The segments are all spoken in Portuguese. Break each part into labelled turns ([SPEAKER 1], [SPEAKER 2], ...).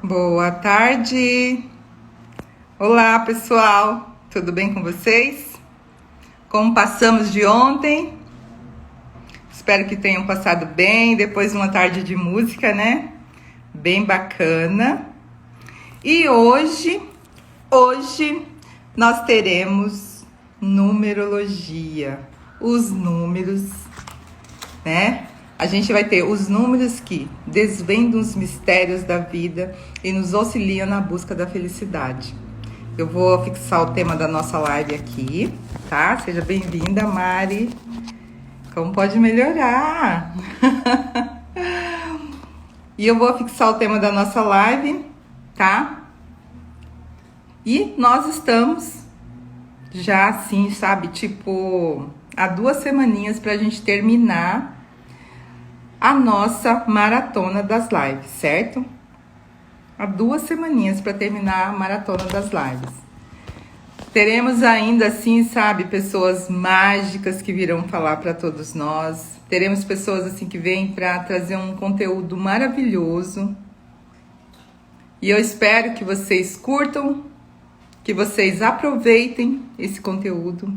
[SPEAKER 1] Boa tarde! Olá, pessoal! Tudo bem com vocês? Como passamos de ontem? Espero que tenham passado bem, depois de uma tarde de música, né? Bem bacana. E hoje nós teremos numerologia, os números, né? A gente vai ter os números que desvendam os mistérios da vida e nos auxiliam na busca da felicidade. Eu vou fixar o tema da nossa live aqui, tá? Seja bem-vinda, Mari. Como pode melhorar? E eu vou fixar o tema da nossa live, tá? E nós estamos já assim, sabe, tipo, há 2 semaninhas pra gente terminar a nossa maratona das lives, certo? Há 2 semaninhas para terminar a maratona das lives. Teremos ainda assim, sabe, pessoas mágicas que virão falar para todos nós. Teremos pessoas assim que vêm para trazer um conteúdo maravilhoso. E eu espero que vocês curtam, que vocês aproveitem esse conteúdo.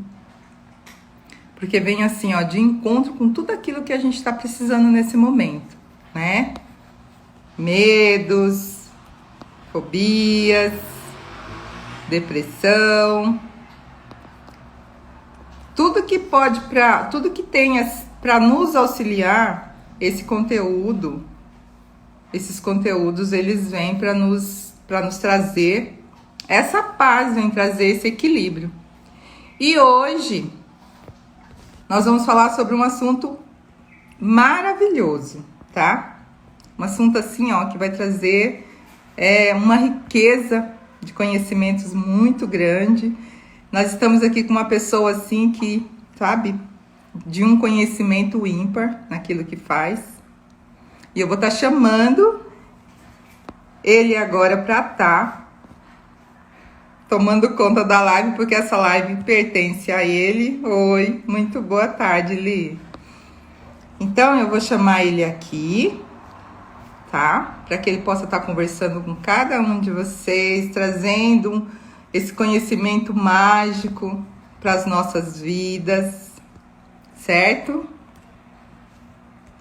[SPEAKER 1] Porque vem assim, ó, de encontro com tudo aquilo que a gente está precisando nesse momento, né? Medos, fobias, depressão, tudo que tenha para nos auxiliar, esses conteúdos eles vêm para nos trazer essa paz, vem trazer esse equilíbrio. E hoje nós vamos falar sobre um assunto maravilhoso, tá? Um assunto assim, ó, que vai trazer uma riqueza de conhecimentos muito grande. Nós estamos aqui com uma pessoa assim que, sabe, de um conhecimento ímpar naquilo que faz. E eu vou estar chamando ele agora para estar tomando conta da live, porque essa live pertence a ele. Oi, muito boa tarde, Li. Então eu vou chamar ele aqui, tá? Para que ele possa estar conversando com cada um de vocês, trazendo esse conhecimento mágico para as nossas vidas, certo?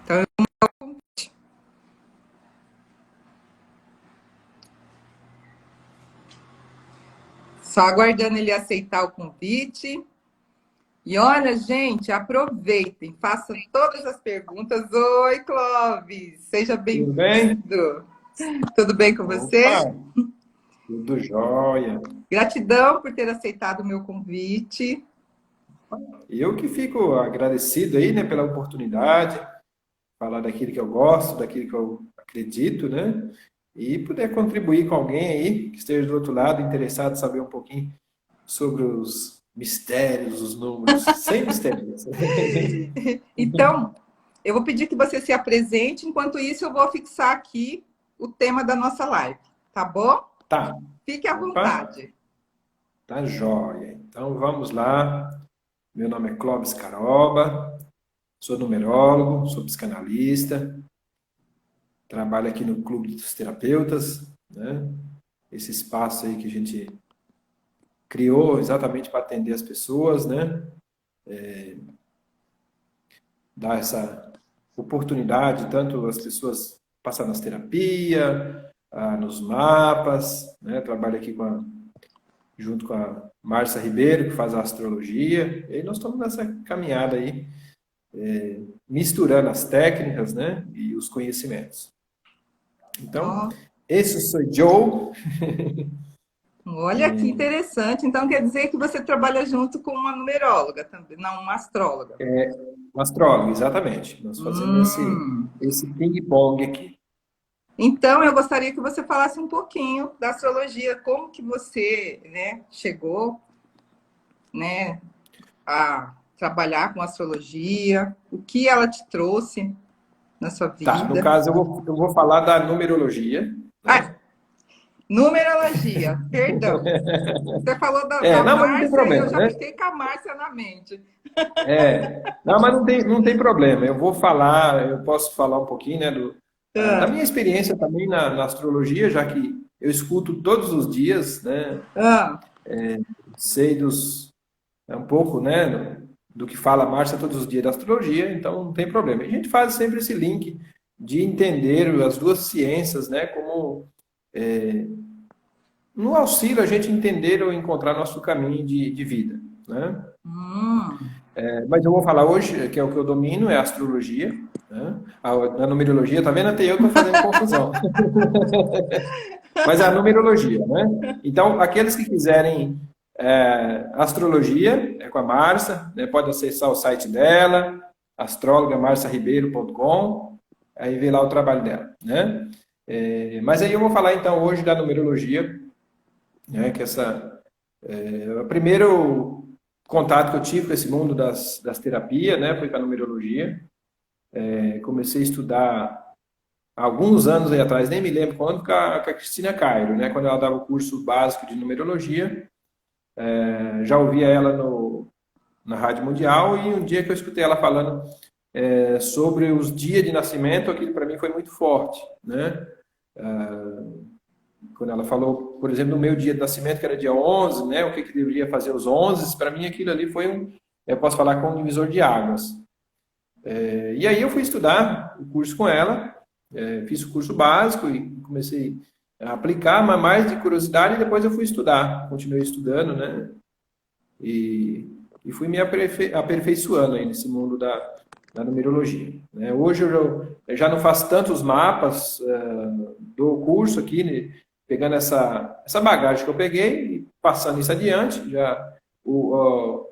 [SPEAKER 1] Então, só aguardando ele aceitar o convite. E olha, gente, aproveitem, façam todas as perguntas. Oi, Clóvis, seja
[SPEAKER 2] Tudo bem?
[SPEAKER 1] bem-vindo. Tudo bem com
[SPEAKER 2] Opa,
[SPEAKER 1] você?
[SPEAKER 2] tudo jóia.
[SPEAKER 1] Gratidão por ter aceitado o meu convite.
[SPEAKER 2] Eu que fico agradecido aí, né, pela oportunidade, falar daquilo que eu gosto, daquilo que eu acredito, né, e poder contribuir com alguém aí que esteja do outro lado, interessado em saber um pouquinho sobre os mistérios, os números, sem mistérios.
[SPEAKER 1] Então, eu vou pedir que você se apresente. Enquanto isso, eu vou fixar aqui o tema da nossa live, tá bom?
[SPEAKER 2] Tá,
[SPEAKER 1] Fique à
[SPEAKER 2] opa,
[SPEAKER 1] vontade.
[SPEAKER 2] tá jóia. Então vamos lá. Meu nome é Clóvis Caroba, sou numerólogo, sou psicanalista, trabalho aqui no Clube dos Terapeutas, né? Esse espaço aí que a gente criou exatamente para atender as pessoas, né? Dar essa oportunidade, tanto as pessoas passar nas terapias, nos mapas, né? Trabalho aqui junto com a Márcia Ribeiro, que faz a astrologia, e aí nós estamos nessa caminhada aí, misturando as técnicas, né? E os conhecimentos. Então,
[SPEAKER 1] Ó,
[SPEAKER 2] esse sou Joe.
[SPEAKER 1] olha que interessante. Então, quer dizer que você trabalha junto com uma numeróloga também, não, uma astróloga.
[SPEAKER 2] Um astrólogo, exatamente. Nós fazemos
[SPEAKER 1] Hum.
[SPEAKER 2] esse ping-pong aqui.
[SPEAKER 1] Então, eu gostaria que você falasse um pouquinho da astrologia, como que você, né, chegou, né, a trabalhar com astrologia, o que ela te trouxe na sua
[SPEAKER 2] Tá, no
[SPEAKER 1] vida.
[SPEAKER 2] caso eu vou falar da numerologia,
[SPEAKER 1] Ah,
[SPEAKER 2] né?
[SPEAKER 1] numerologia, perdão. Você falou da
[SPEAKER 2] Não, mas não tem
[SPEAKER 1] Márcia e eu
[SPEAKER 2] problema,
[SPEAKER 1] já
[SPEAKER 2] né?
[SPEAKER 1] fiquei com a Márcia na mente.
[SPEAKER 2] Não, mas não tem problema. Eu vou falar, eu posso falar um pouquinho, né, Da
[SPEAKER 1] Ah,
[SPEAKER 2] minha experiência também na astrologia, já que eu escuto todos os dias, né?
[SPEAKER 1] ah,
[SPEAKER 2] Sei um pouco, né, do que fala a Márcia todos os dias da astrologia, então não tem problema. E a gente faz sempre esse link de entender as duas ciências, né, como no auxílio a gente entender ou encontrar nosso caminho de vida, né?
[SPEAKER 1] hum.
[SPEAKER 2] Mas eu vou falar hoje, que é o que eu domino, é a astrologia, né? A numerologia, tá vendo? Até eu estou fazendo confusão. Mas é a numerologia, né? Então, aqueles que quiserem astrologia, é com a Márcia, né? Pode acessar o site dela, astrologamarciaribeiro.com, aí vê lá o trabalho dela, né? Mas aí eu vou falar então hoje da numerologia, né? Que o primeiro contato que eu tive com esse mundo das terapias, né? Foi com a numerologia. Comecei a estudar há alguns anos aí atrás, nem me lembro quando, com a Cristina Cairo, né? Quando ela dava o curso básico de numerologia, já ouvia ela na Rádio Mundial e um dia que eu escutei ela falando sobre os dias de nascimento, aquilo para mim foi muito forte, né? Quando ela falou, por exemplo, no meu dia de nascimento, que era dia 11, né? O que deveria fazer os 11, para mim aquilo ali foi eu posso falar com um divisor de águas. E aí eu fui estudar o curso com ela, fiz o curso básico e comecei a aplicar, mas mais de curiosidade, e depois eu fui estudar, continuei estudando, né? E fui me aperfeiçoando aí nesse mundo da numerologia, né? Hoje eu já não faço tantos mapas do curso aqui, né? Pegando essa bagagem que eu peguei e passando isso adiante. O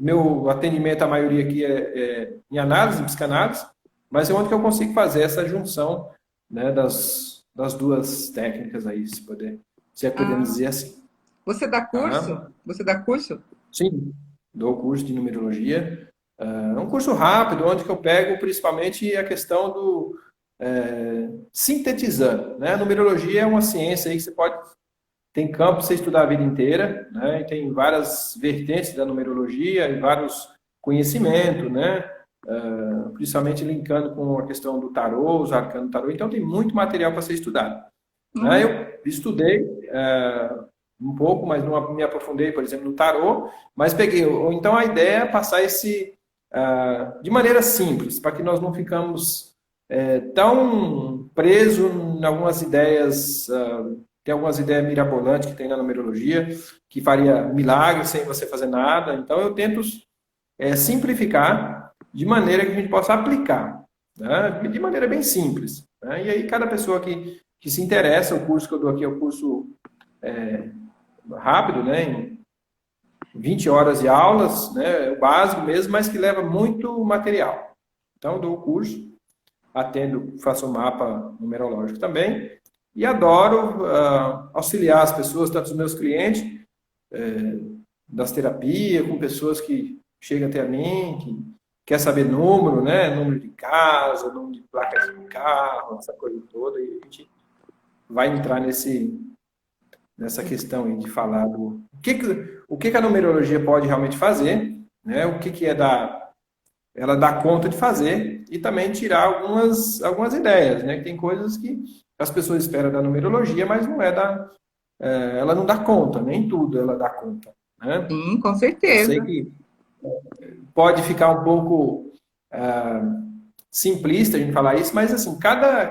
[SPEAKER 2] meu atendimento, a maioria aqui é em análise, em psicanálise, mas é onde que eu consigo fazer essa junção, né, das duas técnicas aí, se é podemos
[SPEAKER 1] Ah,
[SPEAKER 2] dizer assim.
[SPEAKER 1] você dá curso?
[SPEAKER 2] Tá?
[SPEAKER 1] Você dá curso?
[SPEAKER 2] Sim, dou curso de numerologia. É um curso rápido, onde que eu pego principalmente a questão do sintetizando, né? A numerologia é uma ciência aí que você pode tem campo para você estudar a vida inteira, né? E tem várias vertentes da numerologia e vários conhecimentos, né? Principalmente linkando com a questão do tarô, os arcanos do tarô. Então tem muito material para ser estudado. Né?
[SPEAKER 1] Hum.
[SPEAKER 2] Eu estudei um pouco, mas não me aprofundei, por exemplo, no tarô, mas peguei. Ou então a ideia é passar de maneira simples, para que nós não ficamos tão presos em algumas ideias. Tem algumas ideias mirabolantes que tem na numerologia, que faria milagres sem você fazer nada. Então eu tento simplificar de maneira que a gente possa aplicar, né? De maneira bem simples. Né? E aí cada pessoa que se interessa, o curso que eu dou aqui é o curso rápido, né? Em 20 horas de aulas, né? É o básico mesmo, mas que leva muito material. Então eu dou o curso, atendo, faço um mapa numerológico também, e adoro auxiliar as pessoas, tanto os meus clientes, das terapias, com pessoas que chegam até a mim, que quer saber número, né? Número de casa, número de placas de carro, essa coisa toda, e a gente vai entrar nessa questão aí de falar o que a numerologia pode realmente fazer, né? O que ela dá conta de fazer e também tirar algumas ideias, né? Tem coisas que as pessoas esperam da numerologia, mas não ela não dá conta, nem tudo ela dá conta, né?
[SPEAKER 1] Sim, com
[SPEAKER 2] Eu sei
[SPEAKER 1] certeza.
[SPEAKER 2] que pode ficar um pouco simplista a gente falar isso, mas assim, cada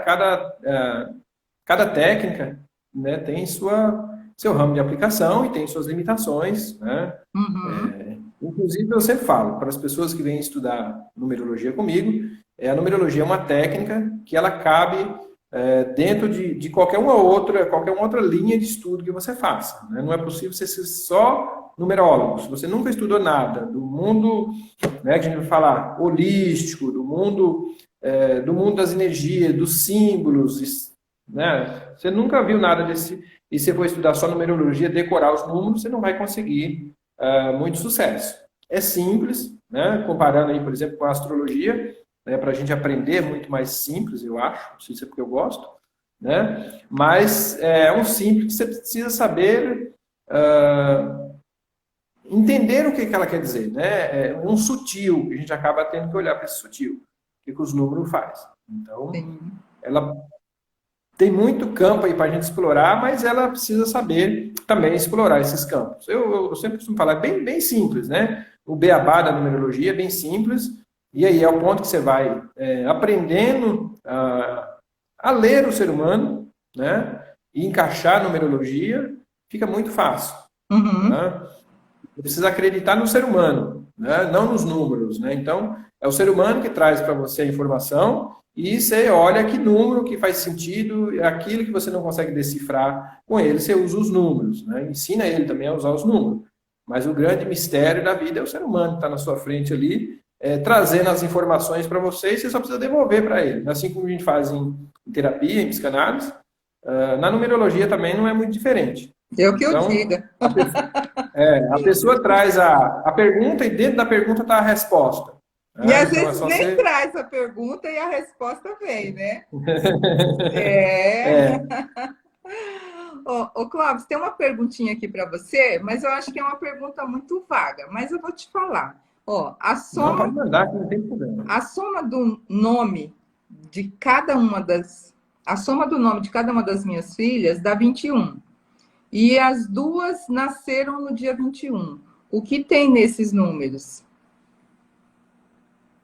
[SPEAKER 2] técnica, né, tem seu ramo de aplicação e tem suas limitações, né?
[SPEAKER 1] Uhum.
[SPEAKER 2] Inclusive, eu sempre falo para as pessoas que vêm estudar numerologia comigo, a numerologia é uma técnica que ela cabe dentro de qualquer uma outra linha de estudo que você faça. Né? Não é possível você ser só numerólogo. Se você nunca estudou nada do mundo, né, que a gente vai falar holístico, do mundo das energias, dos símbolos, né? Você nunca viu nada desse, e você for estudar só numerologia, decorar os números, você não vai conseguir muito sucesso. É simples, né? Comparando aí, por exemplo, com a astrologia, né? Para a gente aprender é muito mais simples, eu acho, não sei se é porque eu gosto, né? Mas é um simples que você precisa saber entender o que ela quer dizer, né? É um sutil, que a gente acaba tendo que olhar para esse sutil, o que os números fazem. Então,
[SPEAKER 1] Sim.
[SPEAKER 2] ela tem muito campo aí para a gente explorar, mas ela precisa saber também explorar esses campos. Eu sempre costumo falar, bem simples, né? O beabá da numerologia é bem simples, e aí é o ponto que você vai aprendendo a ler o ser humano, né? E encaixar a numerologia, fica muito fácil.
[SPEAKER 1] Uhum.
[SPEAKER 2] Né? Você precisa acreditar no ser humano, né? Não nos números, né? Então, é o ser humano que traz para você a informação e você olha que número que faz sentido, é aquilo que você não consegue decifrar com ele, você usa os números, né? Ensina ele também a usar os números. Mas o grande mistério da vida é o ser humano que está na sua frente ali, trazendo as informações para você e você só precisa devolver para ele. Assim como a gente faz em terapia, em psicanálise, na numerologia também não é muito diferente.
[SPEAKER 1] Eu que eu
[SPEAKER 2] Então,
[SPEAKER 1] diga.
[SPEAKER 2] a pessoa traz a pergunta e dentro da pergunta está a resposta.
[SPEAKER 1] E
[SPEAKER 2] Né?
[SPEAKER 1] às
[SPEAKER 2] Então é
[SPEAKER 1] vezes
[SPEAKER 2] só
[SPEAKER 1] nem
[SPEAKER 2] você.
[SPEAKER 1] traz a pergunta e a resposta vem, né? É.
[SPEAKER 2] É,
[SPEAKER 1] Ô, Clóvis, tem uma perguntinha aqui para você, mas eu acho que é uma pergunta muito vaga, mas eu vou te falar. Ó,
[SPEAKER 2] não, pode mandar, que não tem problema.
[SPEAKER 1] a soma do nome de cada uma das, a soma do nome de cada uma das minhas filhas dá 21. E as duas nasceram no dia 21. O que tem nesses números?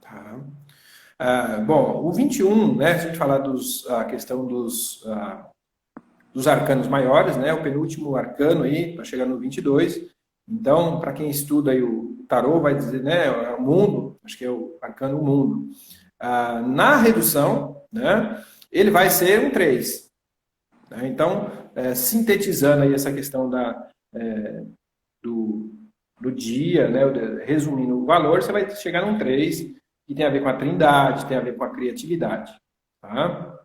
[SPEAKER 2] Tá. Bom, o 21, né? Se a gente falar a questão dos arcanos maiores, né? O penúltimo arcano aí, para chegar no 22. Então, para quem estuda aí o tarô, vai dizer, né? É o mundo, acho que é o arcano mundo. Na redução, né? Ele vai ser um 3. Né? Então, sintetizando aí essa questão do, do dia, né? Resumindo o valor, você vai chegar num 3, que tem a ver com a trindade, tem a ver com a criatividade. Tá?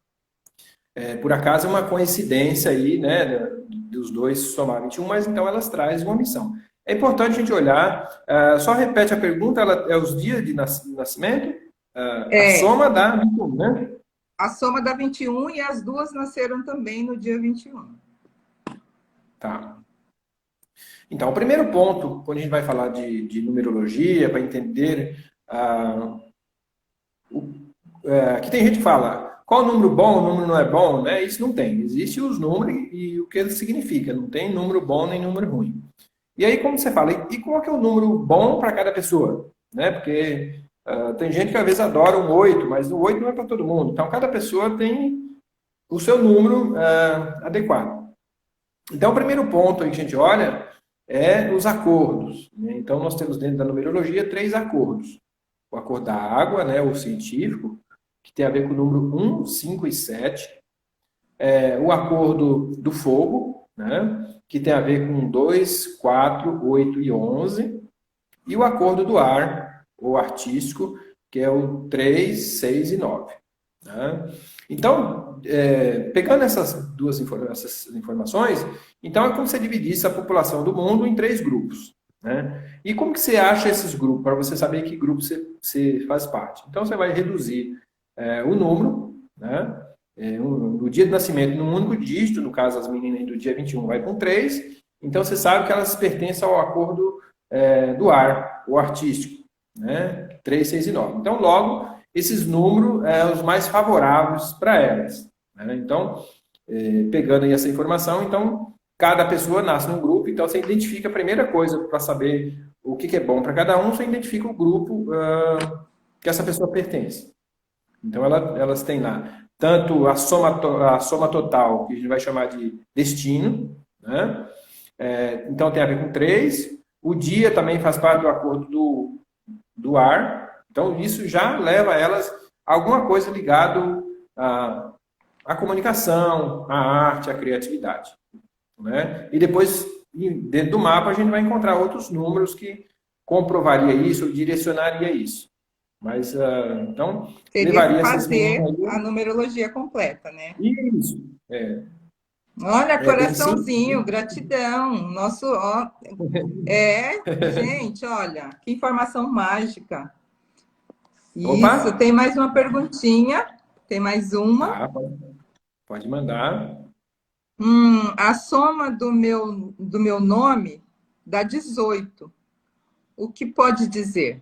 [SPEAKER 2] Por acaso é uma coincidência aí, né? Dos dois somar 21, mas então elas trazem uma missão. É importante a gente olhar, só repete a pergunta, ela é os dias de nascimento, a
[SPEAKER 1] É,
[SPEAKER 2] soma dá 21, né?
[SPEAKER 1] a soma dá 21 e as duas nasceram também no dia 21.
[SPEAKER 2] Tá. Então, o primeiro ponto, quando a gente vai falar de numerologia, para entender. Que tem gente que fala, qual o número bom, o número não é bom, né? Isso não tem. Existem os números e o que ele significa. Não tem número bom nem número ruim. E aí, como você fala, e qual que é o número bom para cada pessoa? Né? Porque tem gente que às vezes adora um 8, mas o 8 não é para todo mundo. Então, cada pessoa tem o seu número adequado. Então, o primeiro ponto aí que a gente olha é os acordos. Né? Então, nós temos dentro da numerologia 3 acordos. O acordo da água, né, o científico, que tem a ver com o número 1, 5 e 7. O acordo do fogo, né, que tem a ver com 2, 4, 8 e 11. E o acordo do ar, ou artístico, que é o 3, 6 e 9. Né? Então, pegando essas essas informações, então é como se você dividisse a população do mundo em 3 grupos. Né? E como que você acha esses grupos, para você saber que grupo você faz parte? Então, você vai reduzir o número, né? No dia de nascimento, num único dígito, no caso, as meninas do dia 21 vai com 3, então você sabe que elas pertencem ao acordo do ar, o artístico, né? 3, 6 e 9. Então, logo, esses números os mais favoráveis para elas. Né? Então, pegando aí essa informação, então, cada pessoa nasce num grupo, então você identifica a primeira coisa para saber o que é bom para cada um, você identifica o grupo que essa pessoa pertence. Então, elas têm lá tanto a soma total, que a gente vai chamar de destino, né? Então tem a ver com 3. O dia também faz parte do acordo do ar. Então, isso já leva elas a alguma coisa ligado à comunicação, à arte, à criatividade. Né? E depois, dentro do mapa, a gente vai encontrar outros números que comprovaria isso, ou direcionaria isso. Mas, então,
[SPEAKER 1] Teria que
[SPEAKER 2] levaria essas meninas
[SPEAKER 1] fazer a
[SPEAKER 2] aí.
[SPEAKER 1] numerologia completa, né?
[SPEAKER 2] Isso.
[SPEAKER 1] Olha,
[SPEAKER 2] É bem simples.
[SPEAKER 1] coraçãozinho, gratidão. Nosso, ó, gente, olha, que informação mágica.
[SPEAKER 2] Opa!
[SPEAKER 1] Isso, tem mais uma perguntinha. Tem mais uma.
[SPEAKER 2] Tá, pode mandar.
[SPEAKER 1] A soma do meu nome dá 18. O que pode dizer?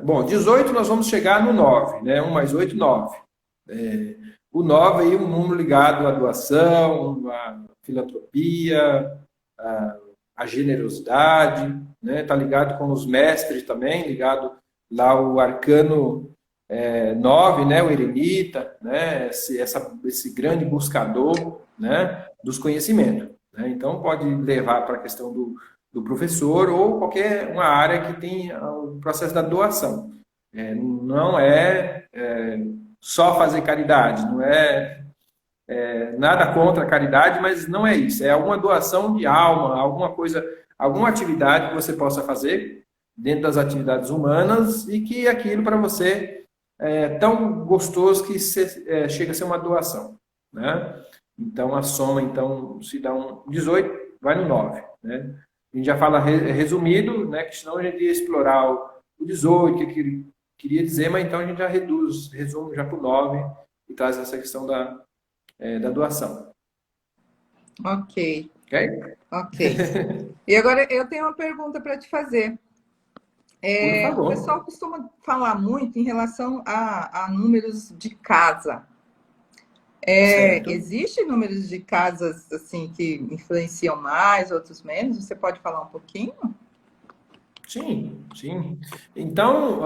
[SPEAKER 2] Bom, 18 nós vamos chegar no 9, né? 1 mais 8, 9. O 9 aí é um número ligado à doação, à filantropia, à generosidade, né? Tá ligado com os mestres também, ligado lá o arcano 9, né? O eremita, né? Esse grande buscador, né? Dos conhecimentos, né? Então pode levar para a questão do professor ou qualquer uma área que tem o processo da doação. Não só fazer caridade, não nada contra a caridade, mas não é isso. É alguma doação de alma, alguma coisa, alguma atividade que você possa fazer dentro das atividades humanas e que aquilo para você é tão gostoso que chega a ser uma doação, né? Então a soma então se dá um 18, vai no 9, né? A gente já fala resumido, né? Que senão a gente ia explorar o 18, o que ele queria dizer, mas então a gente já resume já para o 9 e traz essa questão da doação.
[SPEAKER 1] Ok,
[SPEAKER 2] Ok?
[SPEAKER 1] ok. E agora eu tenho uma pergunta para te fazer.
[SPEAKER 2] Por
[SPEAKER 1] O
[SPEAKER 2] favor.
[SPEAKER 1] pessoal costuma falar muito em relação a números de casa.
[SPEAKER 2] Certo.
[SPEAKER 1] Existe números de casas assim que influenciam mais, outros menos? Você pode falar um pouquinho?
[SPEAKER 2] Sim, sim. Então,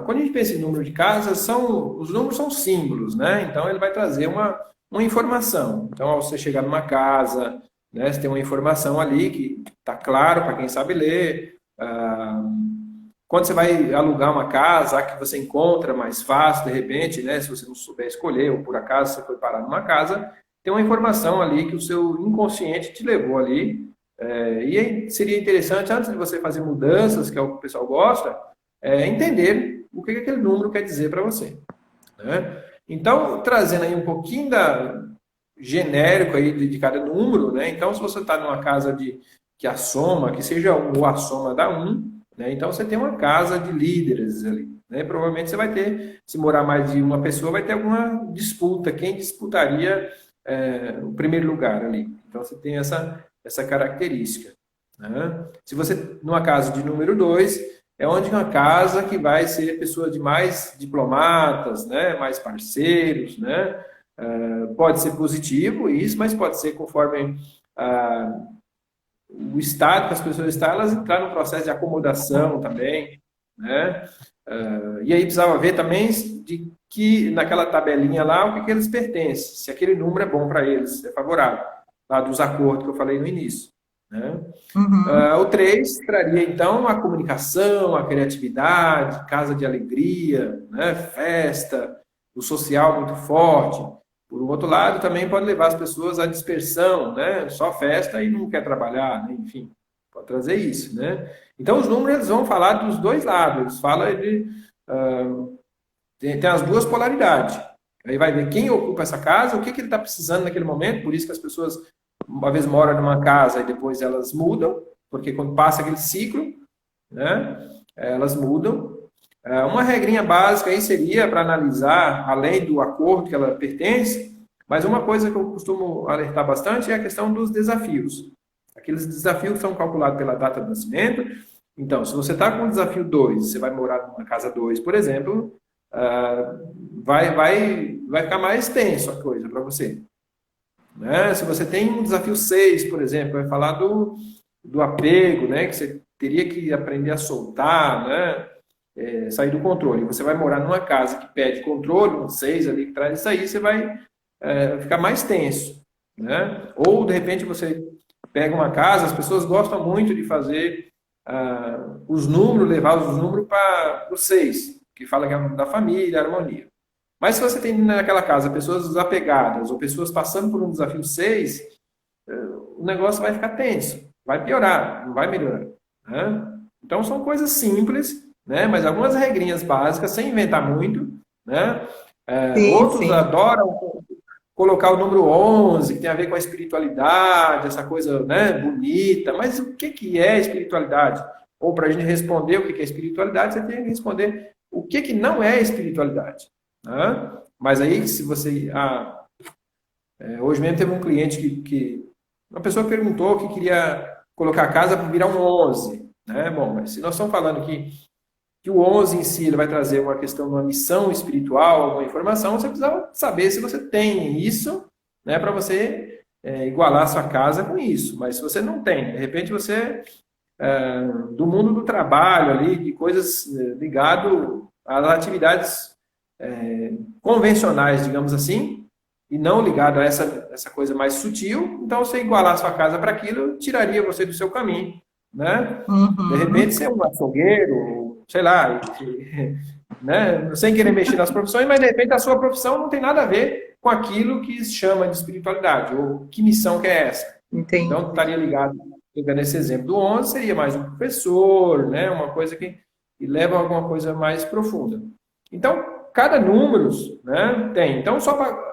[SPEAKER 2] quando a gente pensa em número de casas, os números são símbolos, né? Então, ele vai trazer uma informação. Então, ao você chegar numa casa, né, você tem uma informação ali que está claro para quem sabe ler. Quando você vai alugar uma casa, a que você encontra mais fácil, de repente, né, se você não souber escolher, ou por acaso você foi parar numa casa, tem uma informação ali que o seu inconsciente te levou ali. E aí seria interessante, antes de você fazer mudanças, que é o que o pessoal gosta, entender o que aquele número quer dizer para você, né? Então, trazendo aí um pouquinho genérico aí de cada número, né? Então, se você está numa casa que a soma, que seja 1 ou a soma dá 1, né? Então, você tem uma casa de líderes ali, né? Provavelmente você vai ter, se morar mais de uma pessoa, vai ter alguma disputa, quem disputaria o primeiro lugar ali. Então, você tem essa característica, né? Se você, numa casa de número 2, é onde uma casa que vai ser pessoa de mais diplomatas, né? Mais parceiros, né? Pode ser positivo isso, mas pode ser conforme o estado que as pessoas estão, elas entraram no processo de acomodação também, né? E aí precisava ver também de que naquela tabelinha lá o que eles pertencem, se aquele número é bom para eles, é favorável, lá dos acordos que eu falei no início, né?
[SPEAKER 1] Uhum.
[SPEAKER 2] O 3 traria então a comunicação, a criatividade, casa de alegria, né? Festa, o social muito forte. Por um outro lado, também pode levar as pessoas à dispersão, né? Só festa e não quer trabalhar, né? Enfim, pode trazer isso, né? Então, os números eles vão falar dos dois lados. Eles falam tem as duas polaridades. Aí vai ver quem ocupa essa casa, o que ele está precisando naquele momento. Por isso que as pessoas, uma vez moram numa casa e depois elas mudam, porque quando passa aquele ciclo, né? Elas mudam. Uma regrinha básica aí seria para analisar, além do acordo que ela pertence, mas uma coisa que eu costumo alertar bastante é a questão dos desafios. Aqueles desafios são calculados pela data de nascimento. Então, se você está com o desafio 2, você vai morar numa casa 2, por exemplo, vai ficar mais tenso a coisa para você, né? Se você tem um desafio 6, por exemplo, vai falar do apego, né? Que você teria que aprender a soltar, né? Sair do controle. Você vai morar numa casa que pede controle, um 6 ali que traz isso aí, você vai ficar mais tenso, né? Ou, de repente, você pega uma casa, as pessoas gostam muito de fazer os números, levar os números para o 6, que fala que é da família, harmonia. Mas se você tem naquela casa pessoas desapegadas ou pessoas passando por um desafio 6, o negócio vai ficar tenso, vai piorar, não vai melhorar, né? Então, são coisas simples, né? Mas algumas regrinhas básicas, sem inventar muito, né?
[SPEAKER 1] Sim,
[SPEAKER 2] Outros
[SPEAKER 1] sim.
[SPEAKER 2] adoram colocar o número 11, que tem a ver com a espiritualidade, essa coisa, né, bonita. Mas o que é espiritualidade? Ou para a gente responder o que é espiritualidade, você tem que responder o que não é espiritualidade, né? Mas aí, se você... hoje mesmo teve um cliente uma pessoa perguntou que queria colocar a casa para virar um 11, né? Bom, mas se nós estamos falando aqui que o 11 em si ele vai trazer uma questão de uma missão espiritual, alguma informação, você precisa saber se você tem isso, né, para você igualar a sua casa com isso. Mas se você não tem, de repente você do mundo do trabalho ali, de coisas ligado às atividades convencionais, digamos assim, e não ligado a essa coisa mais sutil, então você igualar a sua casa para aquilo, tiraria você do seu caminho, né? De repente você é um açougueiro, sei lá, né? Sem querer mexer nas profissões, mas de repente a sua profissão não tem nada a ver com aquilo que se chama de espiritualidade, ou que missão que é essa.
[SPEAKER 1] Entendi.
[SPEAKER 2] Então estaria ligado, pegando esse exemplo do 11, seria mais um professor, né? Uma coisa que leva a alguma coisa mais profunda. Então, cada número, né, tem. Então, só para...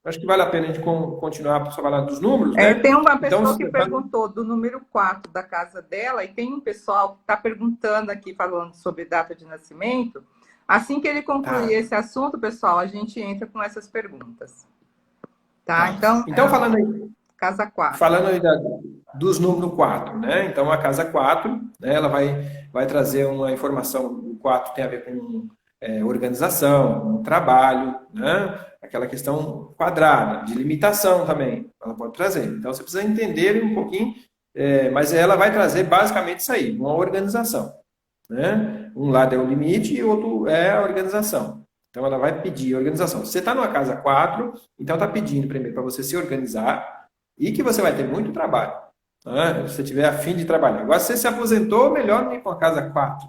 [SPEAKER 2] Acho que vale a pena a gente continuar só falar dos números, né?
[SPEAKER 1] Tem uma pessoa
[SPEAKER 2] então,
[SPEAKER 1] que perguntou do número 4 da casa dela, e tem um pessoal que está perguntando aqui, falando sobre data de nascimento. Assim que ele concluir esse assunto, pessoal, a gente entra com essas perguntas. Tá?
[SPEAKER 2] Então falando aí...
[SPEAKER 1] Casa 4.
[SPEAKER 2] Falando aí dos números 4, né? Então, a casa 4, né, ela vai trazer uma informação. O 4 tem a ver com organização, com trabalho, né? Aquela questão quadrada, de limitação também, ela pode trazer. Então, você precisa entender um pouquinho, mas ela vai trazer basicamente isso aí, uma organização. Né? Um lado é o limite e o outro é a organização. Então, ela vai pedir organização. Se você está numa casa 4, então está pedindo primeiro para você se organizar e que você vai ter muito trabalho. Né? Se você tiver a fim de trabalhar. Agora, se você se aposentou, melhor ir para a casa 4.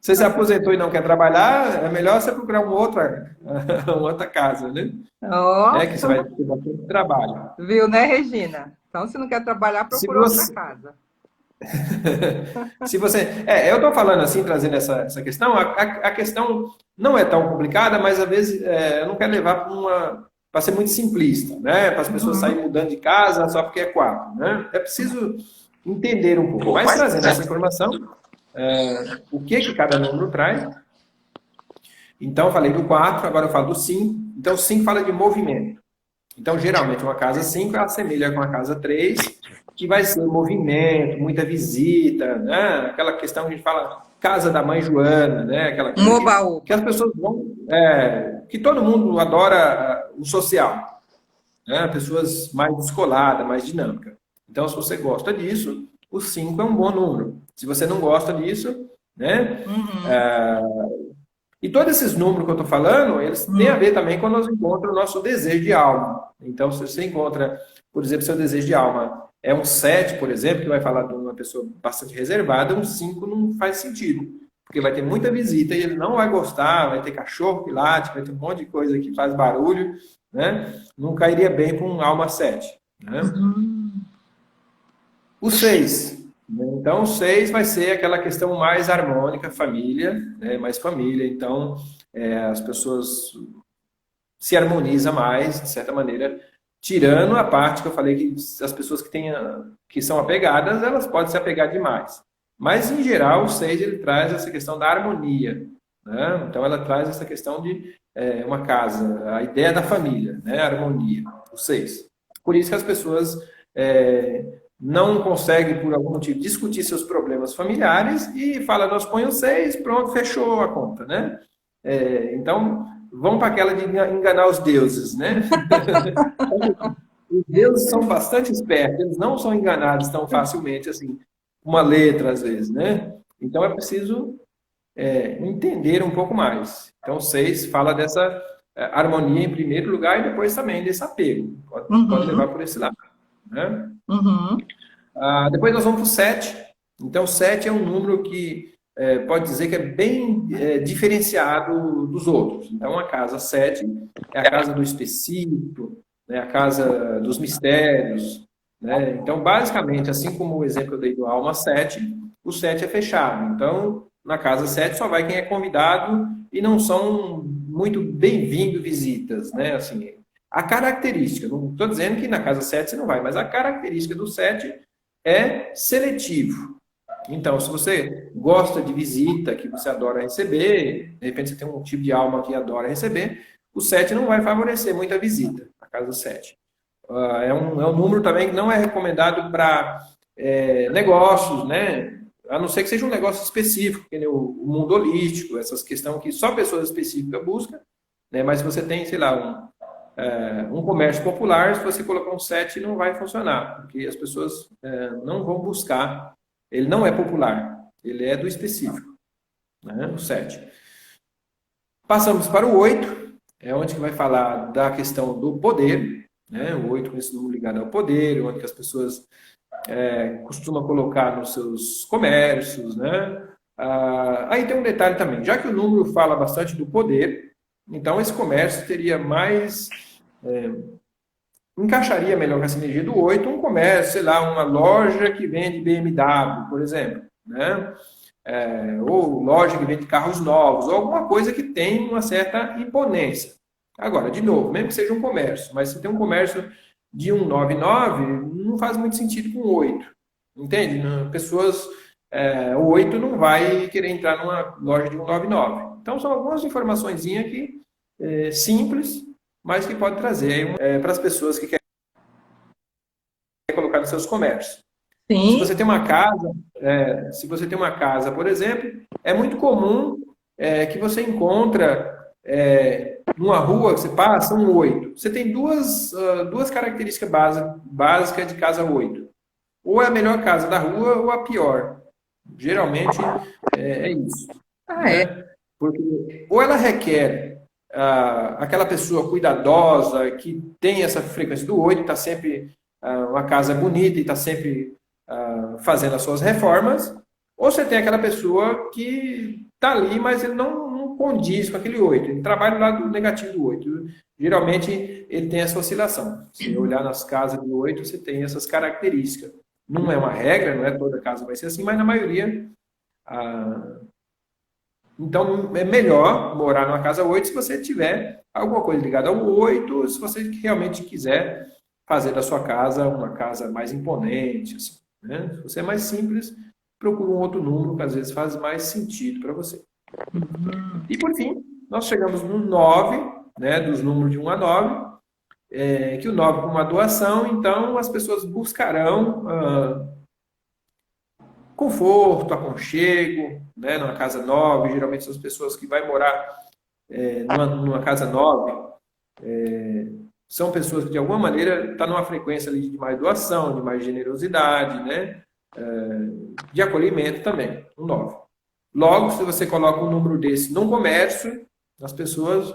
[SPEAKER 2] Se você se aposentou e não quer trabalhar, é melhor você procurar uma outra casa, né? Que você vai ter bastante trabalho.
[SPEAKER 1] Viu, né, Regina? Então, se não quer trabalhar, procura outra casa.
[SPEAKER 2] Se você... eu estou falando assim, trazendo essa questão. A questão não é tão complicada, mas às vezes eu não quero levar para ser muito simplista, né? Para as pessoas saírem mudando de casa só porque é 4, né? É preciso entender um pouco. Mas trazendo essa informação, o que cada número traz. Então, eu falei do 4, agora eu falo do 5. Então, o 5 fala de movimento. Então, geralmente, uma casa 5 assemelha com a casa 3, que vai ser movimento, muita visita, né? Aquela questão que a gente fala, casa da mãe Joana, né? Aquela coisa que as pessoas vão... que todo mundo adora o social, né? Pessoas mais descoladas, mais dinâmicas. Então, se você gosta disso, o 5 é um bom número. Se você não gosta disso, né? E todos esses números que eu estou falando, eles têm a ver também quando nós encontramos o nosso desejo de alma. Então, se você encontra, por exemplo, seu desejo de alma é um 7, por exemplo, que vai falar de uma pessoa bastante reservada, um 5 não faz sentido. Porque vai ter muita visita e ele não vai gostar, vai ter cachorro que late, vai ter um monte de coisa que faz barulho, né? Não cairia bem com um alma 7. Né? O 6. Então, o 6 vai ser aquela questão mais harmônica, família, né? Mais família. Então, as pessoas se harmonizam mais, de certa maneira, tirando a parte que eu falei que as pessoas que são apegadas, elas podem se apegar demais. Mas, em geral, o 6 ele traz essa questão da harmonia. Né? Então, ela traz essa questão de uma casa, a ideia da família, né? A harmonia, o 6. Por isso que as pessoas não conseguem, por algum motivo, discutir seus problemas familiares e fala, nós põe o 6, pronto, fechou a conta. Né? Então, vão para aquela de enganar os deuses. Né? Os deuses são bastante espertos, eles não são enganados tão facilmente assim. Uma letra, às vezes, né? Então, é preciso entender um pouco mais. Então, 6 fala dessa harmonia em primeiro lugar e depois também desse apego. Pode levar por esse lado. Né? Depois nós vamos para o 7. Então, 7 é um número que pode dizer que é bem diferenciado dos outros. Então, a casa 7 é a casa do específico, né? A casa dos mistérios. Né? Então, basicamente, assim como o exemplo que eu dei do Alma 7, o 7 é fechado. Então, na casa 7 só vai quem é convidado e não são muito bem-vindo visitas. Né? Assim, a característica, não estou dizendo que na casa 7 você não vai, mas a característica do 7 é seletivo. Então, se você gosta de visita, que você adora receber, de repente você tem um tipo de alma que adora receber, o 7 não vai favorecer muita visita, a casa 7. É um número também que não é recomendado para negócios, né? A não ser que seja um negócio específico, que nem o mundo holístico, essas questões que só pessoas específicas buscam, né? Mas se você tem, sei lá, um comércio popular, se você colocar um 7, não vai funcionar, porque as pessoas não vão buscar. Ele não é popular, ele é do específico, né? O 7. Passamos para o 8, é onde que vai falar da questão do poder, né? O 8 com esse número ligado ao poder, onde que as pessoas costumam colocar nos seus comércios, né? Aí tem um detalhe também, já que o número fala bastante do poder, então esse comércio teria mais... encaixaria melhor com essa energia do 8 um comércio, sei lá, uma loja que vende BMW, por exemplo, né? Ou loja que vende carros novos, ou alguma coisa que tem uma certa imponência. Agora, de novo, mesmo que seja um comércio, mas se tem um comércio de 199, não faz muito sentido com 8. Entende? Pessoas, o 8 não vai querer entrar numa loja de 199. Então, são algumas informações que simples, mas que pode trazer para as pessoas que querem colocar nos seus comércios.
[SPEAKER 1] Sim.
[SPEAKER 2] Se você tem uma casa, por exemplo, é muito comum que você encontra numa rua que você passa um 8. Você tem duas características básicas de casa 8. Ou é a melhor casa da rua ou a pior. Geralmente é isso. Né? Porque ou ela requer aquela pessoa cuidadosa que tem essa frequência do 8, está sempre uma casa bonita e está sempre fazendo as suas reformas, ou você tem aquela pessoa que está ali, mas ele não condiz com aquele 8, ele trabalha do lado negativo do 8. Geralmente ele tem essa oscilação. Se olhar nas casas do 8, você tem essas características. Não é uma regra, não é toda casa vai ser assim, mas na maioria. Então é melhor morar numa casa 8 se você tiver alguma coisa ligada ao 8, se você realmente quiser fazer da sua casa uma casa mais imponente. Assim, né? Se você é mais simples, procura um outro número que às vezes faz mais sentido para você. E por fim, nós chegamos no 9, né, dos números de 1 a 9, que o 9 com uma doação, então as pessoas buscarão conforto, aconchego, né, numa casa 9, geralmente são as pessoas que vão morar numa casa 9, são pessoas que de alguma maneira estão numa frequência ali de mais doação, de mais generosidade, né, de acolhimento também, um 9. Logo, se você coloca um número desse num comércio, as pessoas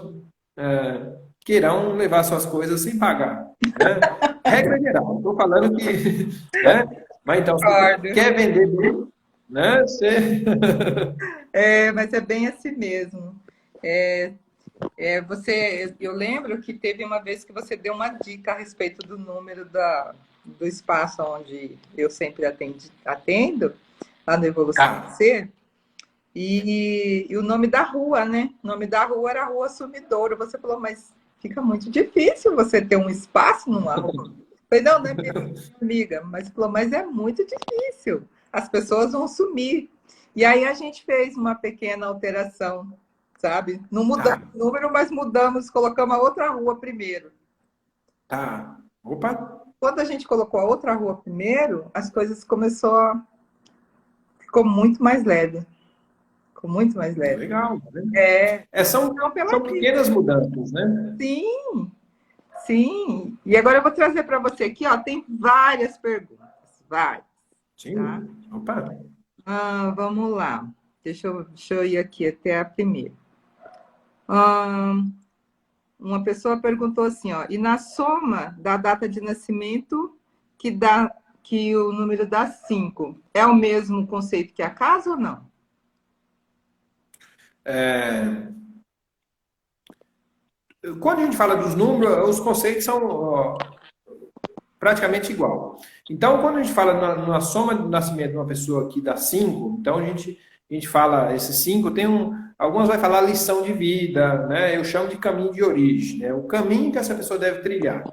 [SPEAKER 2] queirão levar suas coisas sem pagar. Né? Regra geral, estou falando que... Né? Mas então, se você quer vender bem, né? Você...
[SPEAKER 1] Mas é bem assim mesmo. Eu lembro que teve uma vez que você deu uma dica a respeito do número do espaço onde eu sempre atendo, lá no Evolução do Ser, e o nome da rua, né? O nome da rua era Rua Sumidouro. Você falou, mas fica muito difícil você ter um espaço numa rua. Eu falei, não é minha amiga, mas falou, mas é muito difícil. As pessoas vão sumir. E aí a gente fez uma pequena alteração, sabe? Não mudamos o número, mas mudamos, colocamos a outra rua primeiro.
[SPEAKER 2] Tá. Opa!
[SPEAKER 1] Quando a gente colocou a outra rua primeiro, as coisas ficou muito mais leve. Ficou muito mais leve.
[SPEAKER 2] Legal. Né? São pequenas mudanças, né?
[SPEAKER 1] Sim. Sim. E agora eu vou trazer para você aqui, ó, tem várias perguntas. Várias.
[SPEAKER 2] Sim.
[SPEAKER 1] Tá?
[SPEAKER 2] Opa!
[SPEAKER 1] Vamos lá. Deixa eu ir aqui até a primeira. Uma pessoa perguntou assim, ó, e na soma da data de nascimento que o número dá 5, é o mesmo conceito que a casa ou não?
[SPEAKER 2] Quando a gente fala dos números, os conceitos são praticamente igual. Então, quando a gente fala na soma do nascimento de uma pessoa que dá 5, então a gente fala, esses 5, algumas vai falar lição de vida, né? Eu chamo de caminho de origem, né? O caminho que essa pessoa deve trilhar,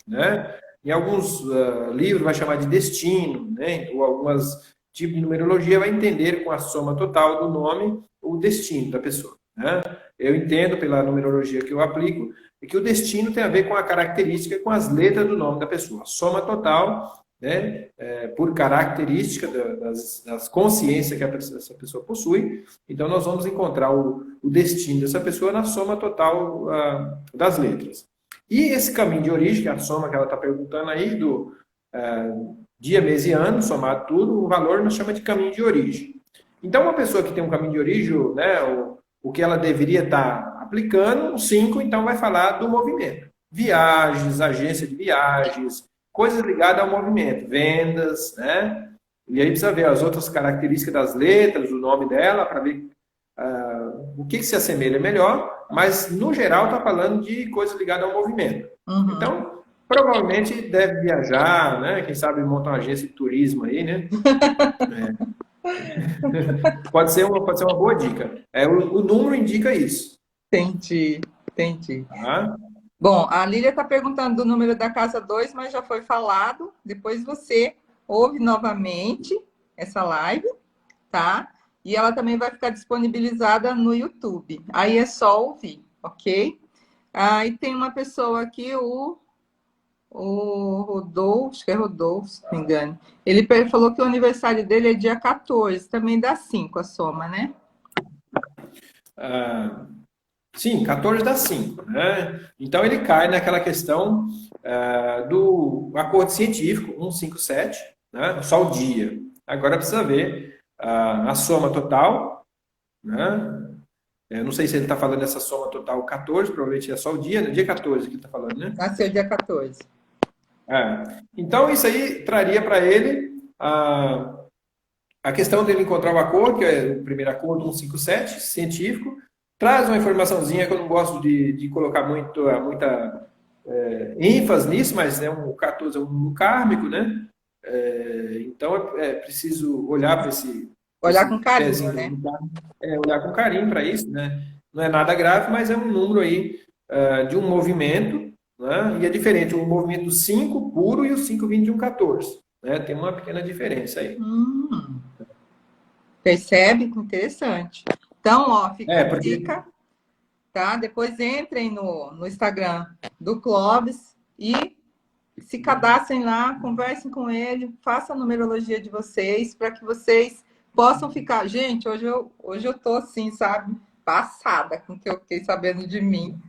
[SPEAKER 2] né? Em alguns livros vai chamar de destino, né? Ou algumas tipos de numerologia vai entender com a soma total do nome o destino da pessoa, né? Eu entendo pela numerologia que eu aplico que o destino tem a ver com a característica, com as letras do nome da pessoa. A soma total né? Por característica das consciências que essa pessoa possui. Então, nós vamos encontrar o destino dessa pessoa na soma total das letras. E esse caminho de origem, que é a soma que ela está perguntando aí, do dia, mês e ano, somado tudo, o valor nós chamamos de caminho de origem. Então, uma pessoa que tem um caminho de origem, né, o que ela deveria estar aplicando, o 5, então vai falar do movimento. Viagens, agência de viagens, coisas ligadas ao movimento, vendas, né? E aí precisa ver as outras características das letras, o nome dela, para ver o que se assemelha melhor, mas no geral está falando de coisas ligadas ao movimento.
[SPEAKER 1] Uhum.
[SPEAKER 2] Então, provavelmente deve viajar, né? Quem sabe montar uma agência de turismo aí, né? Pode ser uma boa dica. O número indica isso.
[SPEAKER 1] Entendi, entendi.
[SPEAKER 2] Tá?
[SPEAKER 1] Bom, a Lília está perguntando do número da casa 2, mas já foi falado. Depois você ouve novamente essa live, tá? E ela também vai ficar disponibilizada no YouTube. Aí é só ouvir, ok? Aí tem uma pessoa aqui, o Rodolfo, acho que é Rodolfo, se não me engano. Ele falou que o aniversário dele é dia 14, também dá 5 a soma, né?
[SPEAKER 2] Sim, 14 dá 5, né? Então ele cai naquela questão do acordo científico, 157, né? Só o dia. Agora precisa ver a soma total, né? Eu não sei se ele está falando dessa soma total 14, provavelmente é só o dia, no dia 14 que ele está falando, né?
[SPEAKER 1] Nasceu dia 14.
[SPEAKER 2] Então isso aí traria para ele a questão dele encontrar o acordo, que é o primeiro acordo 157, científico, traz uma informaçãozinha que eu não gosto de colocar muita ênfase nisso, mas é um 14, é um número kármico, né? Então é preciso olhar para
[SPEAKER 1] Olhar com carinho, né?
[SPEAKER 2] Olhar com carinho para isso, né? Não é nada grave, mas é um número aí de um movimento, né? E é diferente o movimento do 5 puro e o 5 vindo de um 14. Né? Tem uma pequena diferença aí.
[SPEAKER 1] Percebe? Interessante. Então, ó, fica a
[SPEAKER 2] porque...
[SPEAKER 1] dica, tá? Depois entrem no Instagram do Clóvis e se cadastrem lá, conversem com ele, façam a numerologia de vocês, para que vocês possam ficar... Gente, hoje eu tô assim, sabe? Passada com o que eu fiquei sabendo de mim.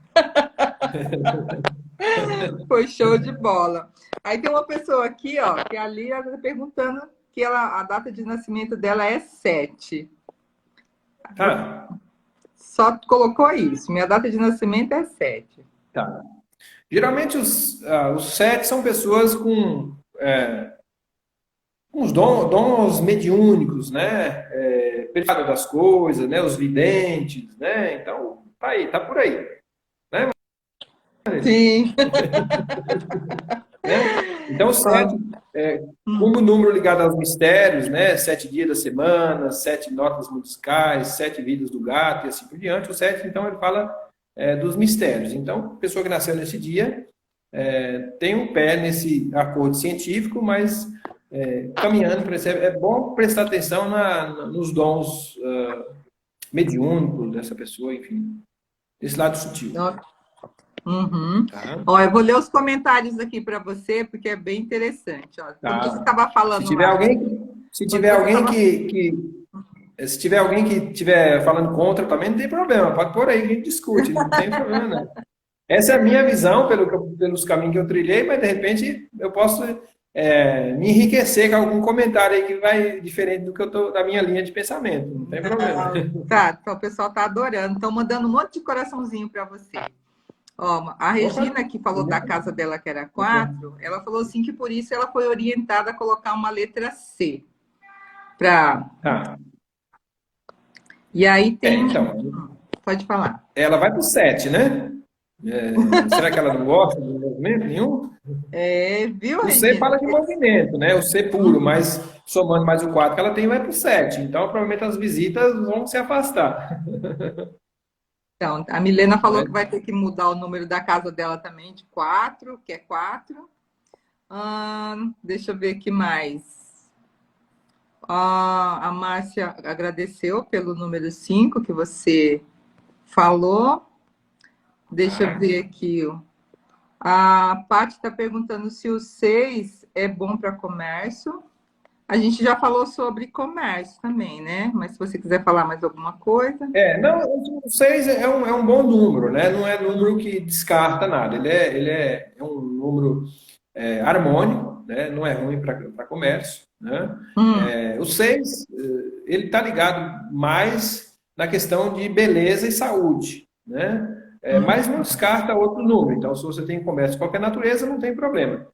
[SPEAKER 1] Foi show de bola. Aí tem uma pessoa aqui, ó, que ali ela tá perguntando que a data de nascimento dela é 7.
[SPEAKER 2] Tá.
[SPEAKER 1] Só colocou isso. Minha data de nascimento é 7.
[SPEAKER 2] Tá. Geralmente os 7 são pessoas com uns dons mediúnicos, né? Perifado das coisas, né? Os videntes, né? Então, tá aí, tá por aí. Né?
[SPEAKER 1] Sim.
[SPEAKER 2] Então, o 7, como número ligado aos mistérios, né? 7 dias da semana, 7 notas musicais, 7 vidas do gato e assim por diante. O 7, então, ele fala dos mistérios. Então, a pessoa que nasceu nesse dia tem um pé nesse acordo científico, mas caminhando para esse. É bom prestar atenção nos dons mediúnicos dessa pessoa, enfim, desse lado sutil.
[SPEAKER 1] Uhum. Tá. Ó, eu vou ler os comentários aqui para você, porque é bem interessante. Ó. Tá. Você estava falando.
[SPEAKER 2] Se tiver alguém que estiver falando contra também, não tem problema. Pode pôr aí, a gente discute, não tem problema, não. Essa é a minha visão pelos caminhos que eu trilhei, mas de repente eu posso me enriquecer com algum comentário aí que vai diferente do que eu tô da minha linha de pensamento. Não tem problema.
[SPEAKER 1] Tá, então o pessoal tá adorando. Estão mandando um monte de coraçãozinho para você. Ó, a Regina, que falou da casa dela que era 4, ela falou assim que por isso ela foi orientada a colocar uma letra C. E aí tem...
[SPEAKER 2] Então,
[SPEAKER 1] pode falar.
[SPEAKER 2] Ela vai para o 7, né? Será que ela não gosta de movimento nenhum?
[SPEAKER 1] Viu,
[SPEAKER 2] o C fala de movimento, né? O C puro, mas somando mais o 4 que ela tem, vai para o 7. Então, provavelmente as visitas vão se afastar.
[SPEAKER 1] Então, a Milena falou que vai ter que mudar o número da casa dela também, de 4, que é 4. Deixa eu ver aqui mais. A Márcia agradeceu pelo número 5 que você falou. Deixa eu ver aqui. A Paty está perguntando se o 6 é bom para comércio. A gente já falou sobre comércio também, né? Mas se você quiser falar mais alguma coisa.
[SPEAKER 2] Não, o 6 é um bom número, né? Não é número que descarta nada. É um número harmônico, né? Não é ruim para comércio, né? O 6, ele está ligado mais na questão de beleza e saúde, né? Mas não descarta outro número. Então, se você tem comércio de qualquer natureza, não tem problema.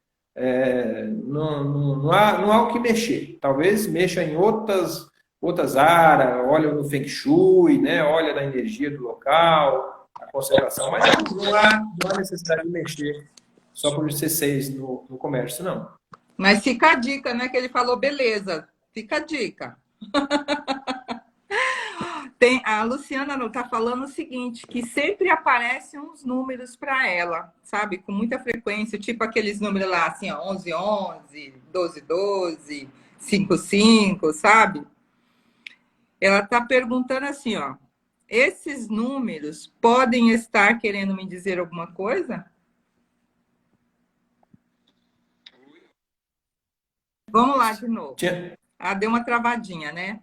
[SPEAKER 2] Não há o que mexer. Talvez mexa em outras áreas, olha no Feng Shui, né? Olha na energia do local, a conservação, mas não há necessidade de mexer só por ser 6 no comércio, não.
[SPEAKER 1] Mas fica a dica, né? Que ele falou, beleza. Fica a dica. A Luciana está falando o seguinte, que sempre aparecem uns números para ela, sabe? Com muita frequência, tipo aqueles números lá, assim, ó, 1111, 1212, 55, sabe? Ela está perguntando assim, ó, esses números podem estar querendo me dizer alguma coisa? Vamos lá de novo. Deu uma travadinha, né?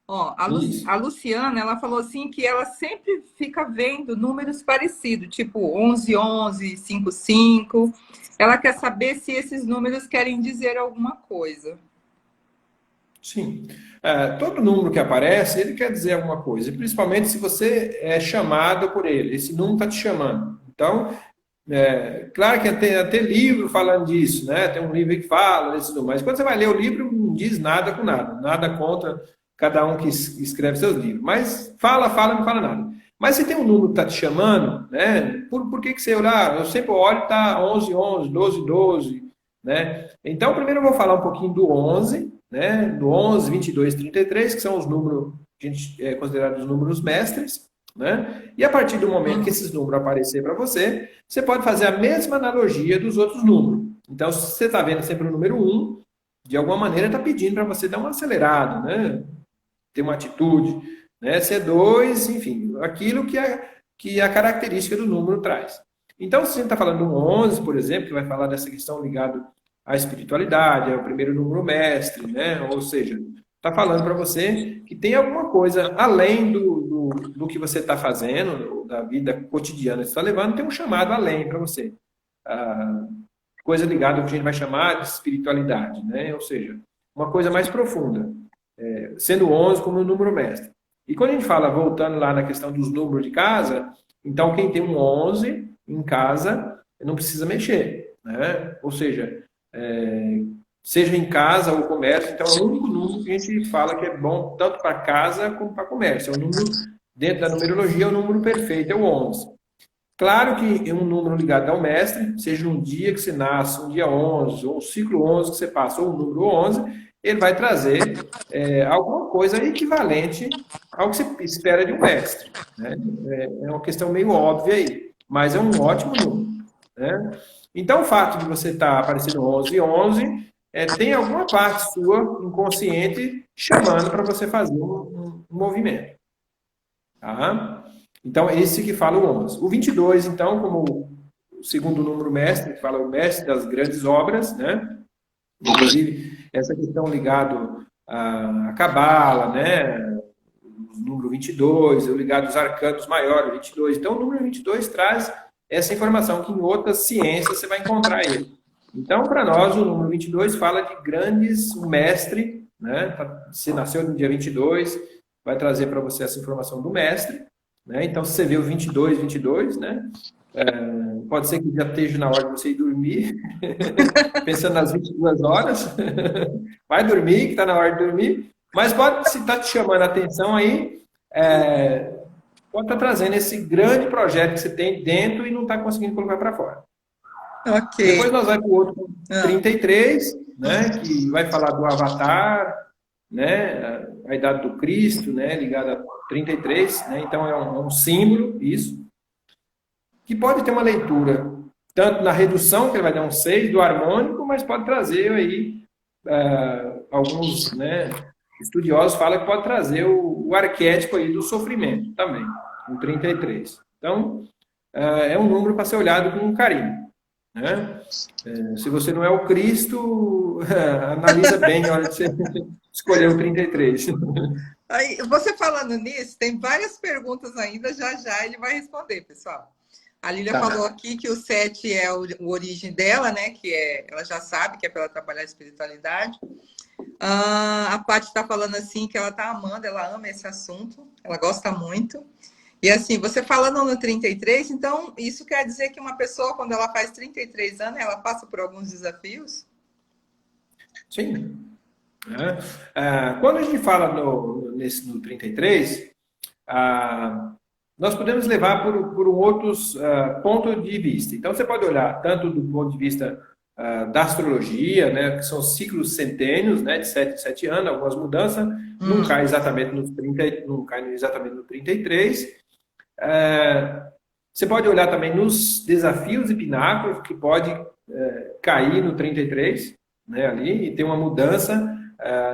[SPEAKER 1] Ó, a Luciana, ela falou assim que ela sempre fica vendo números parecidos, tipo 1111, 55. Ela quer saber se esses números querem dizer alguma coisa.
[SPEAKER 2] Sim. Todo número que aparece, ele quer dizer alguma coisa, e principalmente se você é chamado por ele. Esse número está te chamando. Então, claro que tem até livro falando disso, né? Tem um livro que fala desse número, mas quando você vai ler o livro, não diz nada com nada, nada contra cada um que escreve seus livros. Mas fala, não fala nada. Mas se tem um número que está te chamando, né? Por que você olhar? Eu sempre olho e está 1111, 1212, né? Então, primeiro eu vou falar um pouquinho do 11, né? Do 11, 22, 33, que são os números que a gente considera os números mestres, né? E a partir do momento que esses números aparecer para você, você pode fazer a mesma analogia dos outros números. Então, se você está vendo sempre o número 1, de alguma maneira está pedindo para você dar uma acelerada, né? Ter uma atitude, né? Se é 2, enfim, aquilo que a característica do número traz. Então, se a gente está falando do 11, por exemplo, que vai falar dessa questão ligada à espiritualidade, é o primeiro número mestre, né? Ou seja, está falando para você que tem alguma coisa além do que você está fazendo, da vida cotidiana que você está levando, tem um chamado além para você. Coisa ligada ao que a gente vai chamar de espiritualidade, né? Ou seja, uma coisa mais profunda, sendo 11 como o número mestre. E quando a gente fala, voltando lá na questão dos números de casa, então quem tem um 11 em casa não precisa mexer, né? Ou seja, seja em casa ou comércio, então é o único número que a gente fala que é bom tanto para casa como para comércio. É o número, dentro da numerologia, é o número perfeito, é o 11. Claro que é um número ligado ao mestre, seja um dia que você nasce, um dia 11, ou um ciclo 11 que você passa, ou um número 11, ele vai trazer alguma coisa equivalente ao que você espera de um mestre, né? É uma questão meio óbvia aí, mas é um ótimo número, né? Então, o fato de você estar aparecendo 11 e 11, tem alguma parte sua inconsciente chamando para você fazer um movimento. Tá? Então, esse que fala o 11. O 22, então, como o segundo número mestre, que fala o mestre das grandes obras, né? Inclusive, essa questão ligada à Cabala, né? O número 22, o ligado aos arcanos maiores, 22. Então, o número 22 traz essa informação que em outras ciências você vai encontrar ele. Então, para nós, o número 22 fala de grandes, um mestre, né? Se nasceu no dia 22, vai trazer para você essa informação do mestre, né? Então, se você vê o 22, né? Pode ser que já esteja na hora de você ir dormir, pensando nas 22 horas. Vai dormir, que está na hora de dormir. Mas pode, se está te chamando a atenção aí, pode estar trazendo esse grande projeto que você tem dentro e não está conseguindo colocar para fora.
[SPEAKER 1] Ok.
[SPEAKER 2] Depois nós vamos para o outro 33, né? Que vai falar do Avatar, né? A idade do Cristo, né? Ligada a 33, né? Então é um símbolo, isso. Que pode ter uma leitura, tanto na redução, que ele vai dar um 6 do harmônico, mas pode trazer aí, alguns, né, estudiosos falam que pode trazer o arquétipo aí do sofrimento também, o 33. Então, é um número para ser olhado com carinho. né? Se você não é o Cristo, analisa bem na hora de você escolher o 33.
[SPEAKER 1] Aí, você falando nisso, tem várias perguntas ainda, já já ele vai responder, pessoal. A Lília falou
[SPEAKER 2] Tá.
[SPEAKER 1] aqui que o 7 é o origem dela, né? Que é, ela já sabe que é para ela trabalhar a espiritualidade. A Paty está falando assim que ela está amando, ela ama esse assunto, ela gosta muito. E assim, você falando no 33, então isso quer dizer que uma pessoa, quando ela faz 33 anos, ela passa por alguns desafios?
[SPEAKER 2] Sim. Né? Quando a gente fala no 33, nós podemos levar por um outro ponto de vista. Então, você pode olhar tanto do ponto de vista da astrologia, né, que são ciclos centênios, né, de 7 em 7 anos, algumas mudanças, não cai exatamente nos 30, não cai exatamente no 33. Você pode olhar também nos desafios e pináculos, que pode cair no 33, né, ali, e ter uma mudança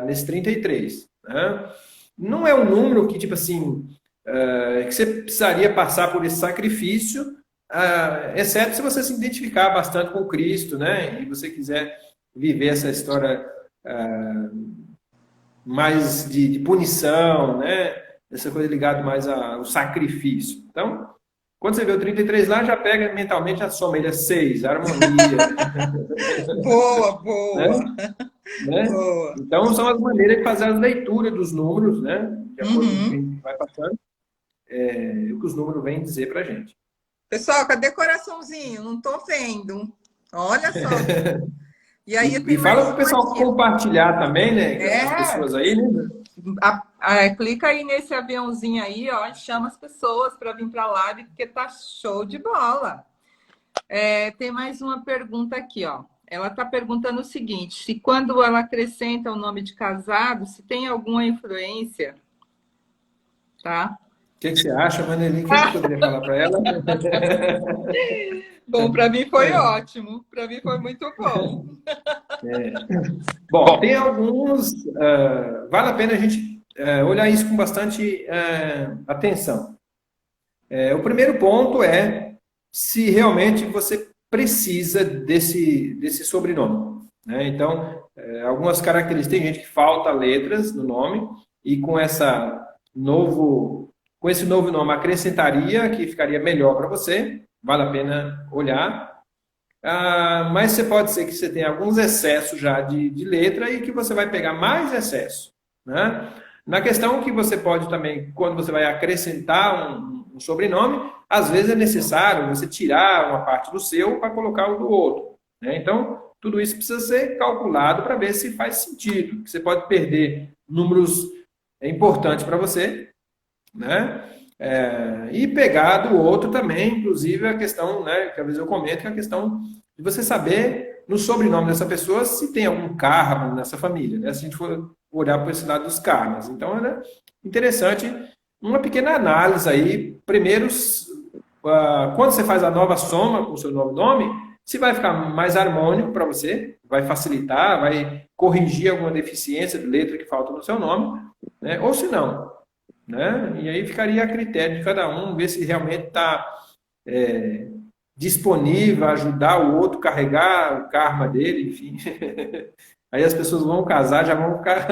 [SPEAKER 2] nesse 33. Né? Não é um número que, tipo assim, que você precisaria passar por esse sacrifício, exceto se você se identificar bastante com Cristo, né? E você quiser viver essa história mais de punição, né? Essa coisa ligada mais ao sacrifício. Então, quando você vê o 33 lá, já pega mentalmente a soma, ele é 6, harmonia.
[SPEAKER 1] Boa,
[SPEAKER 2] Né?
[SPEAKER 1] boa,
[SPEAKER 2] Né?
[SPEAKER 1] boa.
[SPEAKER 2] Então, são as maneiras de fazer a leitura dos números, né? De acordo com o que a
[SPEAKER 1] Uhum.
[SPEAKER 2] gente vai passando, o que os números vêm dizer para a gente.
[SPEAKER 1] Pessoal, cadê coraçãozinho? Não estou vendo. Olha só. E aí
[SPEAKER 2] E
[SPEAKER 1] tem
[SPEAKER 2] fala
[SPEAKER 1] mais
[SPEAKER 2] para o
[SPEAKER 1] um
[SPEAKER 2] pessoal
[SPEAKER 1] aqui.
[SPEAKER 2] compartilhar também, né? As
[SPEAKER 1] É,
[SPEAKER 2] pessoas aí, né?
[SPEAKER 1] clica aí nesse aviãozinho aí, ó, e chama as pessoas para vir para a live, porque tá show de bola. Tem mais uma pergunta aqui, ó. Ela está perguntando o seguinte: se quando ela acrescenta o nome de casado, se tem alguma influência, tá?
[SPEAKER 2] O que você acha, Maneli? O que eu poderia falar para ela?
[SPEAKER 1] Bom, para mim foi ótimo. Para mim foi muito bom.
[SPEAKER 2] Bom, tem alguns. Vale a pena a gente olhar isso com bastante atenção. O primeiro ponto é se realmente você precisa desse sobrenome. Né? Então, algumas características. Tem gente que falta letras no nome e com esse novo nome acrescentaria que ficaria melhor para você. Vale a pena olhar. Mas você pode ser que você tenha alguns excessos já de letra e que você vai pegar mais excesso. Né? Na questão que você pode também, quando você vai acrescentar um sobrenome, às vezes é necessário você tirar uma parte do seu para colocar o do outro. Né? Então, tudo isso precisa ser calculado para ver se faz sentido. Você pode perder números importantes para você, né? E pegar do outro também, inclusive a questão, né, que às vezes eu comento, que é a questão de você saber no sobrenome dessa pessoa se tem algum karma nessa família, né? Se a gente for olhar para esse lado dos karmas. Então, é interessante uma pequena análise aí. Primeiro, quando você faz a nova soma com o seu novo nome, se vai ficar mais harmônico para você, vai facilitar, vai corrigir alguma deficiência de letra que falta no seu nome, né? Ou se não, né? E aí ficaria a critério de cada um, ver se realmente está disponível a ajudar o outro, carregar o karma dele, enfim. Aí as pessoas vão casar, já vão ficar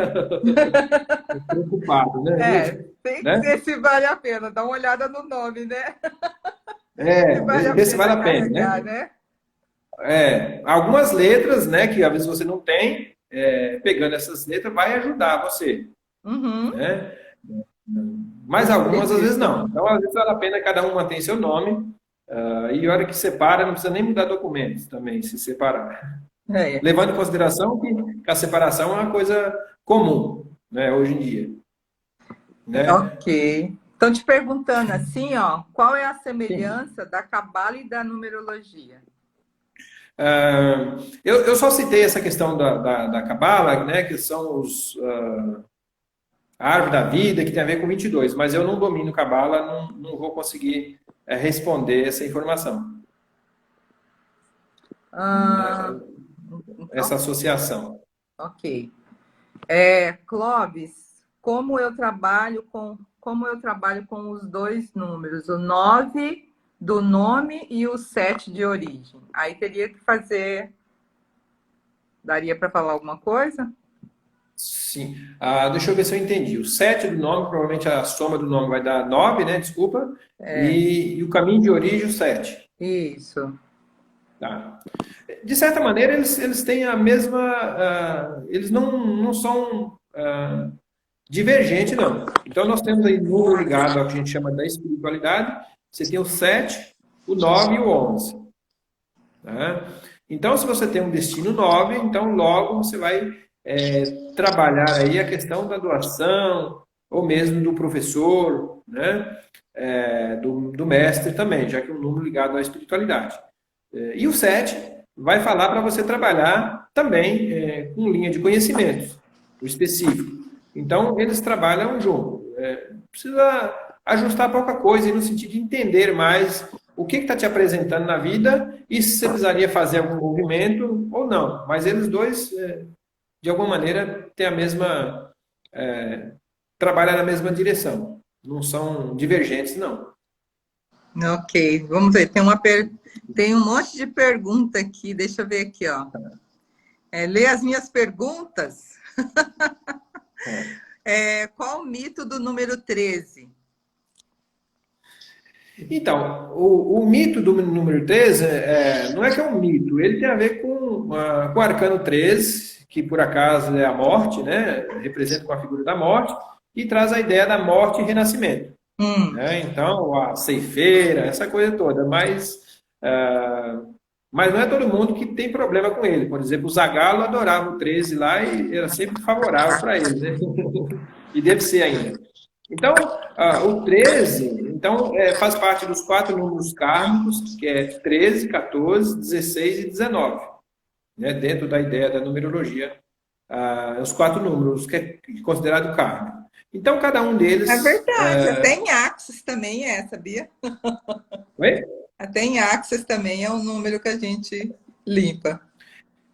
[SPEAKER 2] preocupadas, né?
[SPEAKER 1] Tem que
[SPEAKER 2] Né?
[SPEAKER 1] ver se vale a pena. Dá uma olhada no nome, né? Se vale a
[SPEAKER 2] Ver se vale
[SPEAKER 1] pena
[SPEAKER 2] a pena,
[SPEAKER 1] carregar,
[SPEAKER 2] né?
[SPEAKER 1] né?
[SPEAKER 2] Algumas letras, né, que às vezes você não tem, pegando essas letras vai ajudar você,
[SPEAKER 1] Uhum,
[SPEAKER 2] né? Mas algumas às vezes
[SPEAKER 1] acredito.
[SPEAKER 2] não. Então, às vezes vale a pena cada um manter seu nome, e a hora que separa, não precisa nem mudar documentos também, se separar.
[SPEAKER 1] É.
[SPEAKER 2] Levando em consideração que a separação é uma coisa comum, né, hoje em dia. Né?
[SPEAKER 1] Ok. Estão te perguntando assim, ó, qual é a
[SPEAKER 2] Sim.
[SPEAKER 1] semelhança da cabala e da numerologia?
[SPEAKER 2] Eu só citei essa questão da Cabala, né, que são a árvore da vida, que tem a ver com 22, mas eu não domino Cabala, não vou conseguir responder essa informação,
[SPEAKER 1] Ah,
[SPEAKER 2] né, essa
[SPEAKER 1] então,
[SPEAKER 2] associação.
[SPEAKER 1] ok. Clóvis, como eu trabalho com os dois números, o 9 do nome e o 7 de origem. Aí teria que fazer... Daria para falar alguma coisa?
[SPEAKER 2] Sim. Deixa eu ver se eu entendi. O 7 do nome, provavelmente a soma do nome vai dar 9, né? Desculpa. E o caminho de origem, o 7.
[SPEAKER 1] Isso.
[SPEAKER 2] Tá. De certa maneira, eles têm a mesma. Eles não são divergentes, não. Então, nós temos aí número ligado ao que a gente chama da espiritualidade. Você tem o 7, o 9 e o 11. Tá? Então, se você tem um destino 9, então logo você vai trabalhar aí a questão da doação, ou mesmo do professor, né? Do mestre também, já que é um número ligado à espiritualidade. E o 7 vai falar para você trabalhar também com linha de conhecimentos, o específico. Então, eles trabalham junto. Precisa ajustar pouca coisa no sentido de entender mais o que está te apresentando na vida e se você precisaria fazer algum movimento ou não. Mas eles dois, de alguma maneira, têm a mesma... trabalham na mesma direção. Não são divergentes, não.
[SPEAKER 1] Ok, vamos ver. Tem um monte de pergunta aqui. Deixa eu ver aqui, ó. Lê as minhas perguntas. Qual o mito do número 13?
[SPEAKER 2] Então, o mito do número 13 não é que é um mito, ele tem a ver com o arcano 13, que por acaso é a morte, né? Representa com a figura da morte, e traz a ideia da morte e renascimento. Né? Então, a ceifeira, essa coisa toda, mas não é todo mundo que tem problema com ele. Por exemplo, o Zagalo adorava o 13 lá e era sempre favorável para ele, né? E deve ser ainda. Então, o 13 então, faz parte dos 4 números kármicos, que é 13, 14, 16 e 19. Né? Dentro da ideia da numerologia, os 4 números, que é considerado kármico. Então, cada um deles...
[SPEAKER 1] É verdade, até em Axis também sabia?
[SPEAKER 2] Oi?
[SPEAKER 1] Até em Axis também é um número que a gente limpa.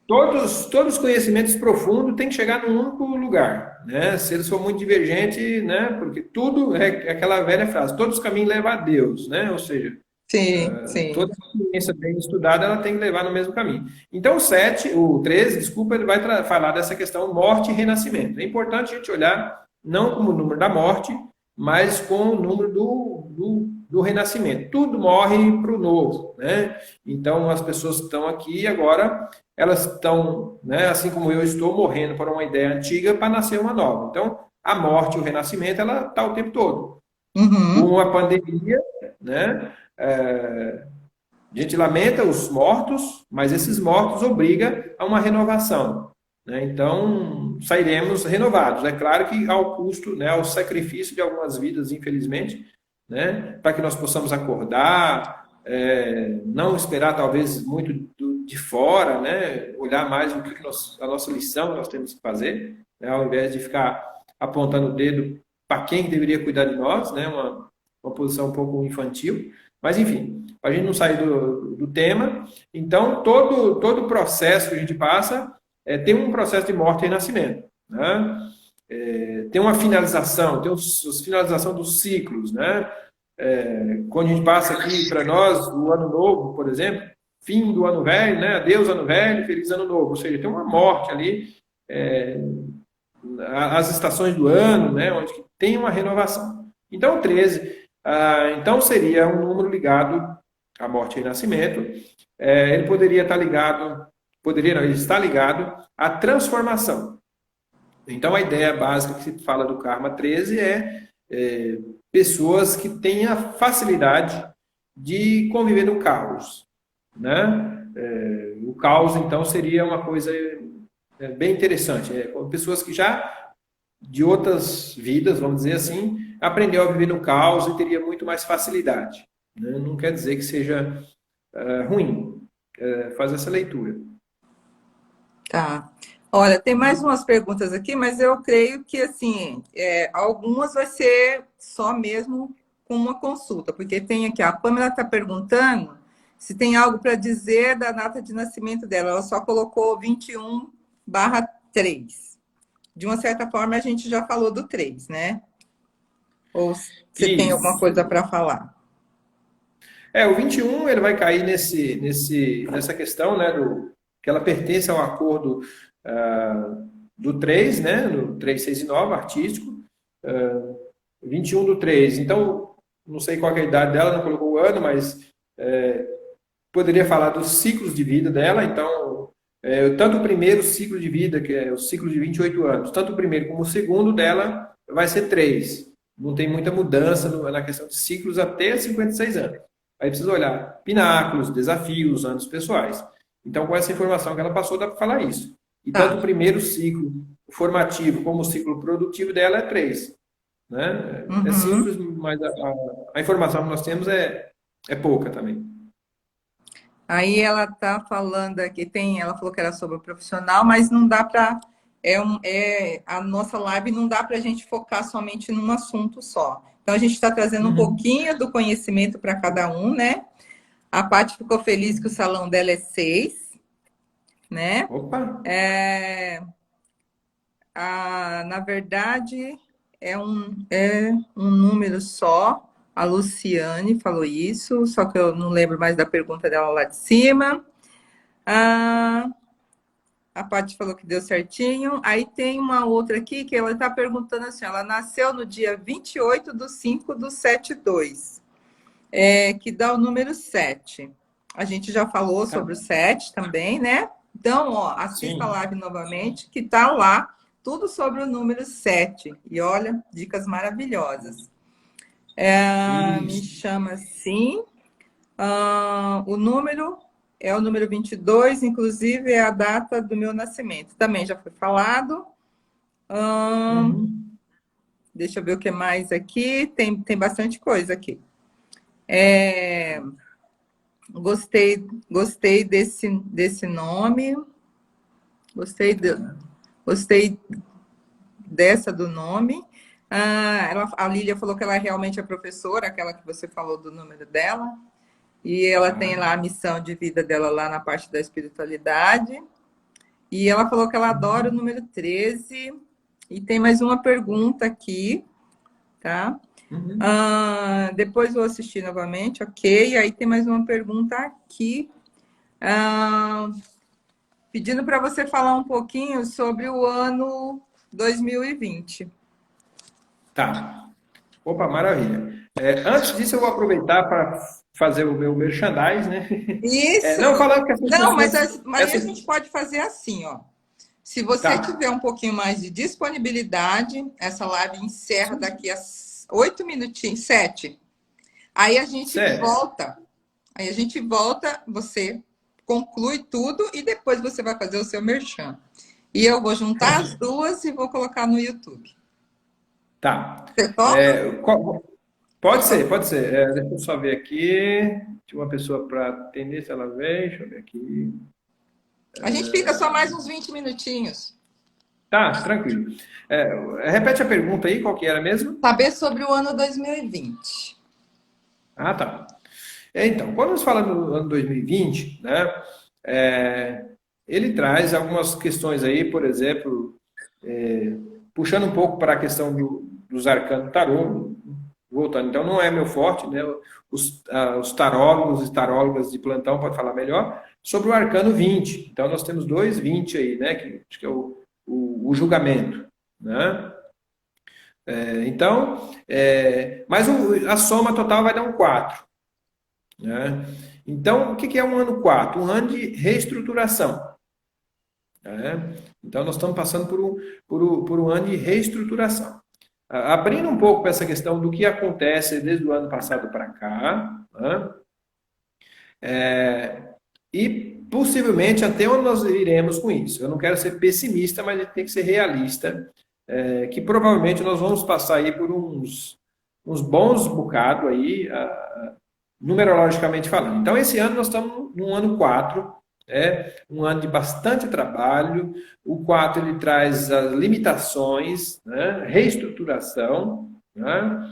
[SPEAKER 2] Todos os conhecimentos profundos têm que chegar num único lugar, né? Se eles for muito divergentes, né? Porque tudo é aquela velha frase, todos os caminhos levam a Deus, né? Ou seja,
[SPEAKER 1] Sim.
[SPEAKER 2] toda ciência bem estudada, ela tem que levar no mesmo caminho. Então, o 13, desculpa, ele vai falar dessa questão morte e renascimento. É importante a gente olhar não como o número da morte, mas com o número do renascimento. Tudo morre para o novo, né? Então, as pessoas que estão aqui agora, elas estão, né, assim como eu estou, morrendo para uma ideia antiga para nascer uma nova. Então, a morte e o renascimento, ela está o tempo todo. Com a pandemia, né? A gente lamenta os mortos, mas esses mortos obrigam a uma renovação. Né? Então, sairemos renovados. É claro que ao custo, né, ao sacrifício de algumas vidas, infelizmente, né, para que nós possamos acordar, não esperar talvez muito de fora, né, olhar mais o que a nossa lição nós temos que fazer, né, ao invés de ficar apontando o dedo para quem deveria cuidar de nós, né, uma posição um pouco infantil. Mas, enfim, para a gente não sair do tema, então todo o processo que a gente passa tem um processo de morte e renascimento. Né? Tem uma finalização, tem a finalização dos ciclos. Né? Quando a gente passa aqui para nós, o ano novo, por exemplo, fim do ano velho, né? Adeus ano velho, feliz ano novo. Ou seja, tem uma morte ali, as estações do ano, né? Onde tem uma renovação. Então, 13. Então, seria um número ligado à morte e renascimento. Ele poderia estar ligado, ele está ligado à transformação. Então, a ideia básica que se fala do Karma 13 é pessoas que têm a facilidade de conviver no caos. Né? O caos, então, seria uma coisa bem interessante. Pessoas que já, de outras vidas, vamos dizer assim, aprendeu a viver no caos e teria muito mais facilidade. Né? Não quer dizer que seja ruim. Faz essa leitura.
[SPEAKER 1] Tá. Olha, tem mais umas perguntas aqui, mas eu creio que, assim, algumas vai ser só mesmo com uma consulta, porque tem aqui, a Pamela está perguntando se tem algo para dizer da data de nascimento dela. Ela só colocou 21/3. De uma certa forma, a gente já falou do 3, né? Ou você tem alguma coisa para falar?
[SPEAKER 2] O 21 ele vai cair nessa questão, né, que ela pertence ao acordo do 3, né, no 3, 6 e 9, artístico, 21 do 3. Então, não sei qual é a idade dela, não colocou o ano, mas poderia falar dos ciclos de vida dela. Então, tanto o primeiro ciclo de vida, que é o ciclo de 28 anos, tanto o primeiro como o segundo dela vai ser 3. Não tem muita mudança na questão de ciclos até 56 anos. Aí precisa olhar pináculos, desafios, anos pessoais. Então, com essa informação que ela passou, dá para falar isso. E tanto o primeiro ciclo formativo como o ciclo produtivo dela é 3. Né? É simples, mas a informação que nós temos é pouca também.
[SPEAKER 1] Aí ela tá falando aqui, ela falou que era sobre o profissional, mas não dá para a nossa live não dá para a gente focar somente num assunto só. Então a gente está trazendo um pouquinho do conhecimento para cada um, né? A Paty ficou feliz que o salão dela é 6, né?
[SPEAKER 2] Opa!
[SPEAKER 1] Na verdade, é um número só. A Luciane falou isso, só que eu não lembro mais da pergunta dela lá de cima. A Paty falou que deu certinho. Aí tem uma outra aqui que ela está perguntando assim, ela nasceu no dia 28/5/72, que dá o número 7. A gente já falou sobre o 7 também, né? Então, assista a live novamente, que está lá tudo sobre o número 7. E olha, dicas maravilhosas. Me chama assim. O número é o número 22, inclusive é a data do meu nascimento. Também já foi falado. Deixa eu ver o que mais aqui. Tem bastante coisa aqui. Gostei desse nome. Gostei dessa do nome. A Lília falou que ela realmente é professora, aquela que você falou do número dela. E ela tem lá a missão de vida dela lá na parte da espiritualidade. E ela falou que ela adora o número 13. E tem mais uma pergunta aqui, tá? Depois vou assistir novamente, ok. Aí tem mais uma pergunta aqui. Pedindo para você falar um pouquinho sobre o ano 2020.
[SPEAKER 2] Tá. Opa, maravilha. Antes disso, eu vou aproveitar para fazer o meu merchandise, né?
[SPEAKER 1] Isso!
[SPEAKER 2] Não, falando que
[SPEAKER 1] mas a gente pode fazer assim, ó. Se você tiver um pouquinho mais de disponibilidade, essa live encerra daqui a 8 minutinhos, 7. Aí a gente volta. Aí a gente volta, você conclui tudo e depois você vai fazer o seu merchan. E eu vou juntar as duas e vou colocar no YouTube.
[SPEAKER 2] Tá.
[SPEAKER 1] Você topa?
[SPEAKER 2] Pode ser. Deixa eu só ver aqui. Tinha uma pessoa para atender, se ela vem. Deixa eu ver aqui.
[SPEAKER 1] A gente fica só mais uns 20 minutinhos.
[SPEAKER 2] Tá, tranquilo. Repete a pergunta aí, qual que era mesmo?
[SPEAKER 1] Saber sobre o ano 2020.
[SPEAKER 2] Tá. Então, quando nós falamos do ano 2020, né, ele traz algumas questões aí, por exemplo, puxando um pouco para a questão dos arcanos do tarô, voltando, então não é meu forte, né? Os tarólogos e tarólogas de plantão podem falar melhor sobre o arcano 20. Então nós temos 2 20 aí, né? Que acho que é o julgamento, né? Mas a soma total vai dar um 4. Né? Então, o que é um ano 4? Um ano de reestruturação. Né? Então, nós estamos passando por um ano de reestruturação. Abrindo um pouco para essa questão do que acontece desde o ano passado para cá, né? E possivelmente até onde nós iremos com isso. Eu não quero ser pessimista, mas a gente tem que ser realista, que provavelmente nós vamos passar aí por uns bons bocados aí, numerologicamente falando. Então, esse ano nós estamos no ano 4, um ano de bastante trabalho. O 4 ele traz as limitações, né? Reestruturação, né?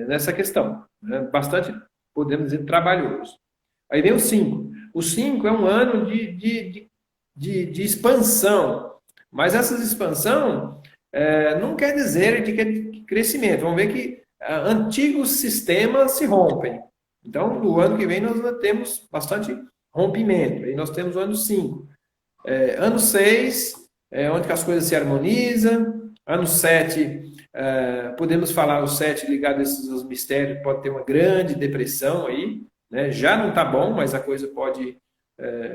[SPEAKER 2] Nessa questão. Né? Bastante, podemos dizer, trabalhoso. Aí vem o 5. O 5 é um ano de expansão. Mas essa expansão não quer dizer de crescimento. Vamos ver que antigos sistemas se rompem. Então, no ano que vem, nós temos bastante rompimento. Aí nós temos o ano 5. Ano 6, onde que as coisas se harmonizam. Ano 7, podemos falar o 7 ligado a esses mistérios, pode ter uma grande depressão aí, né? Já não está bom, mas a coisa pode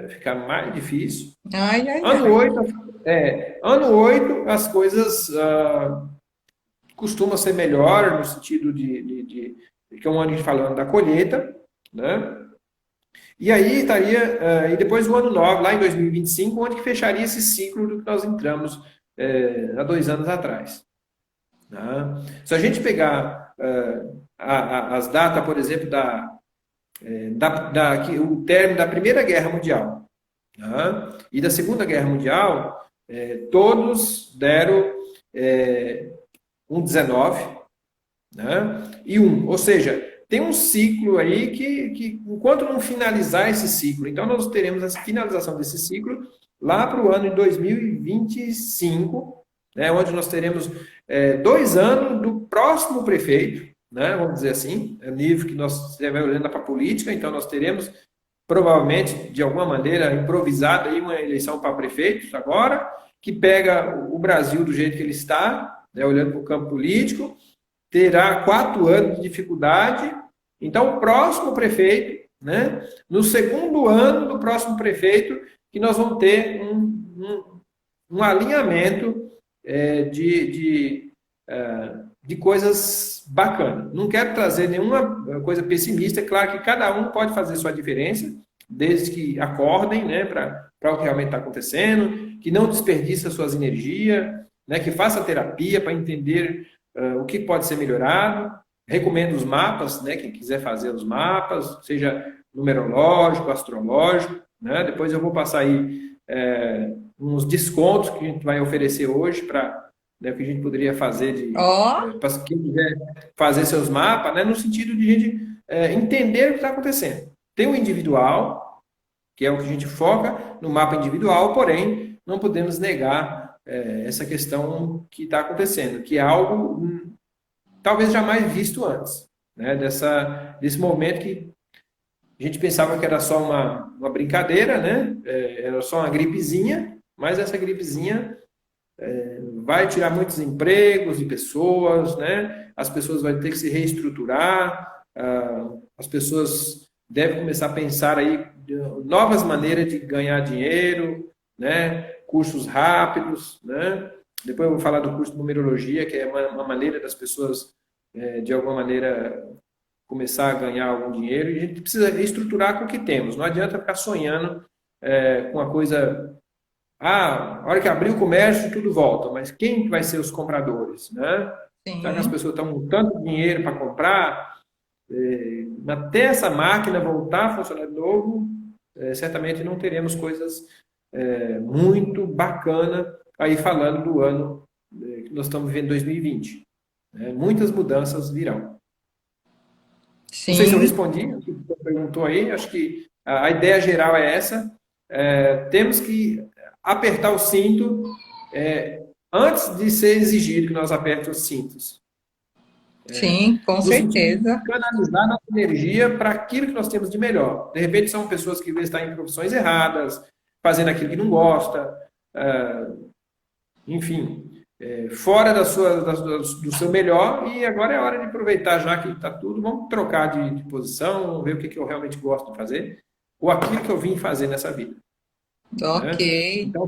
[SPEAKER 2] ficar mais difícil.
[SPEAKER 1] Ai, ai,
[SPEAKER 2] Ano
[SPEAKER 1] ai.
[SPEAKER 2] 8, ano 8 as coisas costumam ser melhor, no sentido que é um ano que a gente falando da colheita, né? E aí estaria, e depois o ano 9 lá em 2025, onde que fecharia esse ciclo do que nós entramos há 2 anos atrás. Tá? Se a gente pegar as datas, por exemplo, o término da Primeira Guerra Mundial, tá? E da Segunda Guerra Mundial, todos deram um 19, né? E ou seja, tem um ciclo aí que enquanto não finalizar esse ciclo, então nós teremos essa finalização desse ciclo lá para o ano de 2025, né, onde nós teremos 2 anos do próximo prefeito, né, vamos dizer assim, nível que nós estamos olhando para a política, então nós teremos provavelmente, de alguma maneira, improvisada aí uma eleição para prefeitos agora, que pega o Brasil do jeito que ele está, né, olhando para o campo político, terá 4 anos de dificuldade. Então, o próximo prefeito, né, no segundo ano do próximo prefeito, que nós vamos ter um alinhamento de coisas bacanas. Não quero trazer nenhuma coisa pessimista, é claro que cada um pode fazer sua diferença, desde que acordem, né, para o que realmente está acontecendo, que não desperdice as suas energias, né, que faça terapia para entender o que pode ser melhorado. Recomendo os mapas, né? Quem quiser fazer os mapas, seja numerológico, astrológico, né? Depois eu vou passar aí uns descontos que a gente vai oferecer hoje para, né, o que a gente poderia fazer
[SPEAKER 1] Ó,
[SPEAKER 2] para quem quiser fazer seus mapas, né? No sentido de a gente entender o que está acontecendo. Tem o individual, que é o que a gente foca no mapa individual, porém não podemos negar essa questão que está acontecendo, que é algo talvez jamais visto antes, né? Desse momento que a gente pensava que era só uma brincadeira, né? Era só uma gripezinha, mas essa gripezinha vai tirar muitos empregos de pessoas, né? As pessoas vão ter que se reestruturar, as pessoas devem começar a pensar aí novas maneiras de ganhar dinheiro, né? Cursos rápidos, né? Depois eu vou falar do curso de numerologia, que é uma maneira das pessoas, de alguma maneira, começar a ganhar algum dinheiro. E a gente precisa estruturar com o que temos. Não adianta ficar sonhando com uma coisa. A hora que abrir o comércio, tudo volta. Mas quem vai ser os compradores, né? Já que as
[SPEAKER 1] sim.
[SPEAKER 2] pessoas estão com tanto dinheiro para comprar, até essa máquina voltar a funcionar de novo, certamente não teremos coisas muito bacana aí falando do ano que nós estamos vivendo 2020. Né? Muitas mudanças virão. Não sei se eu
[SPEAKER 1] Sim,
[SPEAKER 2] respondi o que você perguntou aí, acho que a ideia geral é essa. Temos que apertar o cinto antes de ser exigido que nós apertemos os cintos.
[SPEAKER 1] sim, com
[SPEAKER 2] No sentido de
[SPEAKER 1] certeza.
[SPEAKER 2] canalizar nossa energia para aquilo que nós temos de melhor. De repente, são pessoas que estão em profissões erradas, fazendo aquilo que não gosta, enfim, fora do seu melhor, e agora é hora de aproveitar, já que está tudo, vamos trocar de posição, vamos ver o que eu realmente gosto de fazer, ou aquilo que eu vim fazer nessa vida.
[SPEAKER 1] Ok.
[SPEAKER 2] Né? Então,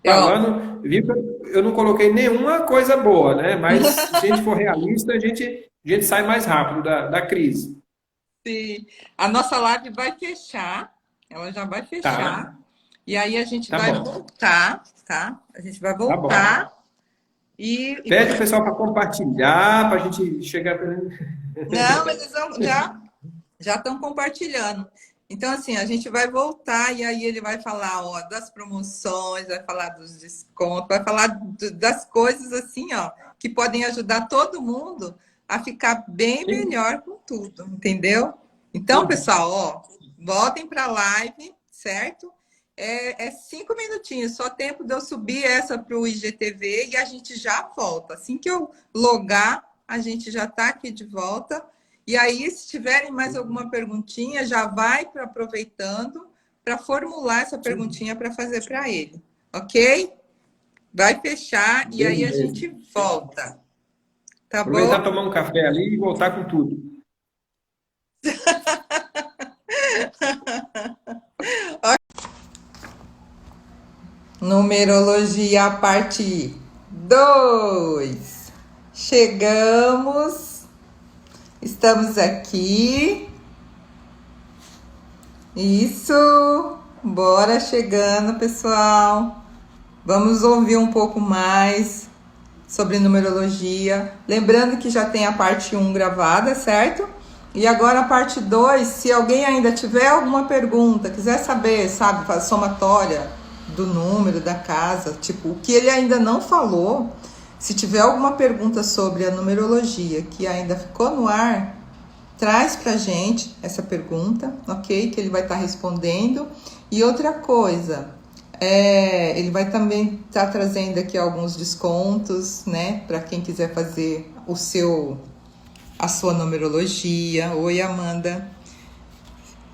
[SPEAKER 1] Ó,
[SPEAKER 2] falando, viu que eu não coloquei nenhuma coisa boa, né? Mas se a gente for realista, a gente sai mais rápido da crise.
[SPEAKER 1] se a nossa live vai fechar, ela já vai
[SPEAKER 2] Tá,
[SPEAKER 1] fechar, e aí a gente
[SPEAKER 2] tá
[SPEAKER 1] vai
[SPEAKER 2] bom,
[SPEAKER 1] voltar, tá? A gente vai
[SPEAKER 2] tá bom.
[SPEAKER 1] voltar e
[SPEAKER 2] Pede o pessoal para compartilhar, para a gente chegar.
[SPEAKER 1] não, eles já estão compartilhando. Então, assim, a gente vai voltar e aí ele vai falar, ó, das promoções, vai falar dos descontos, vai falar das coisas assim, ó, que podem ajudar todo mundo a ficar bem
[SPEAKER 2] Sim,
[SPEAKER 1] melhor com tudo, entendeu? Então,
[SPEAKER 2] sim.
[SPEAKER 1] pessoal, ó, voltem para a live, certo? É 5 minutinhos, só tempo de eu subir essa para o IGTV e a gente já volta. Assim que eu logar, a gente já está aqui de volta. E aí, se tiverem mais alguma perguntinha, já vai aproveitando para formular essa perguntinha para fazer para ele, ok? Vai fechar e aí a
[SPEAKER 2] Beleza.
[SPEAKER 1] gente volta, tá
[SPEAKER 2] Aproveitar,
[SPEAKER 1] bom?
[SPEAKER 2] tomar um café ali e voltar com tudo.
[SPEAKER 1] Numerologia, parte 2. Chegamos, estamos aqui. Isso, bora chegando, pessoal. Vamos ouvir um pouco mais sobre numerologia. Lembrando que já tem a parte 1 gravada, certo? E agora a parte 2, se alguém ainda tiver alguma pergunta, quiser saber, sabe, fazer somatória do número da casa, tipo, o que ele ainda não falou, se tiver alguma pergunta sobre a numerologia que ainda ficou no ar, traz pra gente essa pergunta, ok? Que ele vai estar respondendo. E outra coisa, ele vai também estar trazendo aqui alguns descontos, né? Para quem quiser fazer a sua numerologia. Oi, Amanda.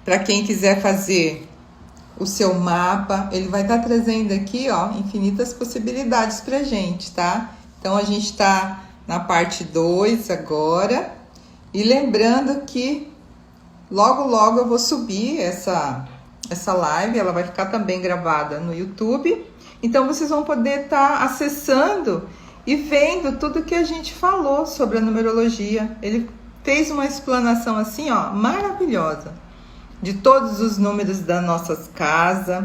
[SPEAKER 1] Para quem quiser fazer o seu mapa, ele vai estar trazendo aqui, ó, infinitas possibilidades pra gente, tá? Então a gente está na parte 2 agora. E lembrando que logo eu vou subir essa live, ela vai ficar também gravada no YouTube. Então vocês vão poder estar acessando e vendo tudo que a gente falou sobre a numerologia. Ele fez uma explanação assim, ó, maravilhosa, de todos os números das nossas casas.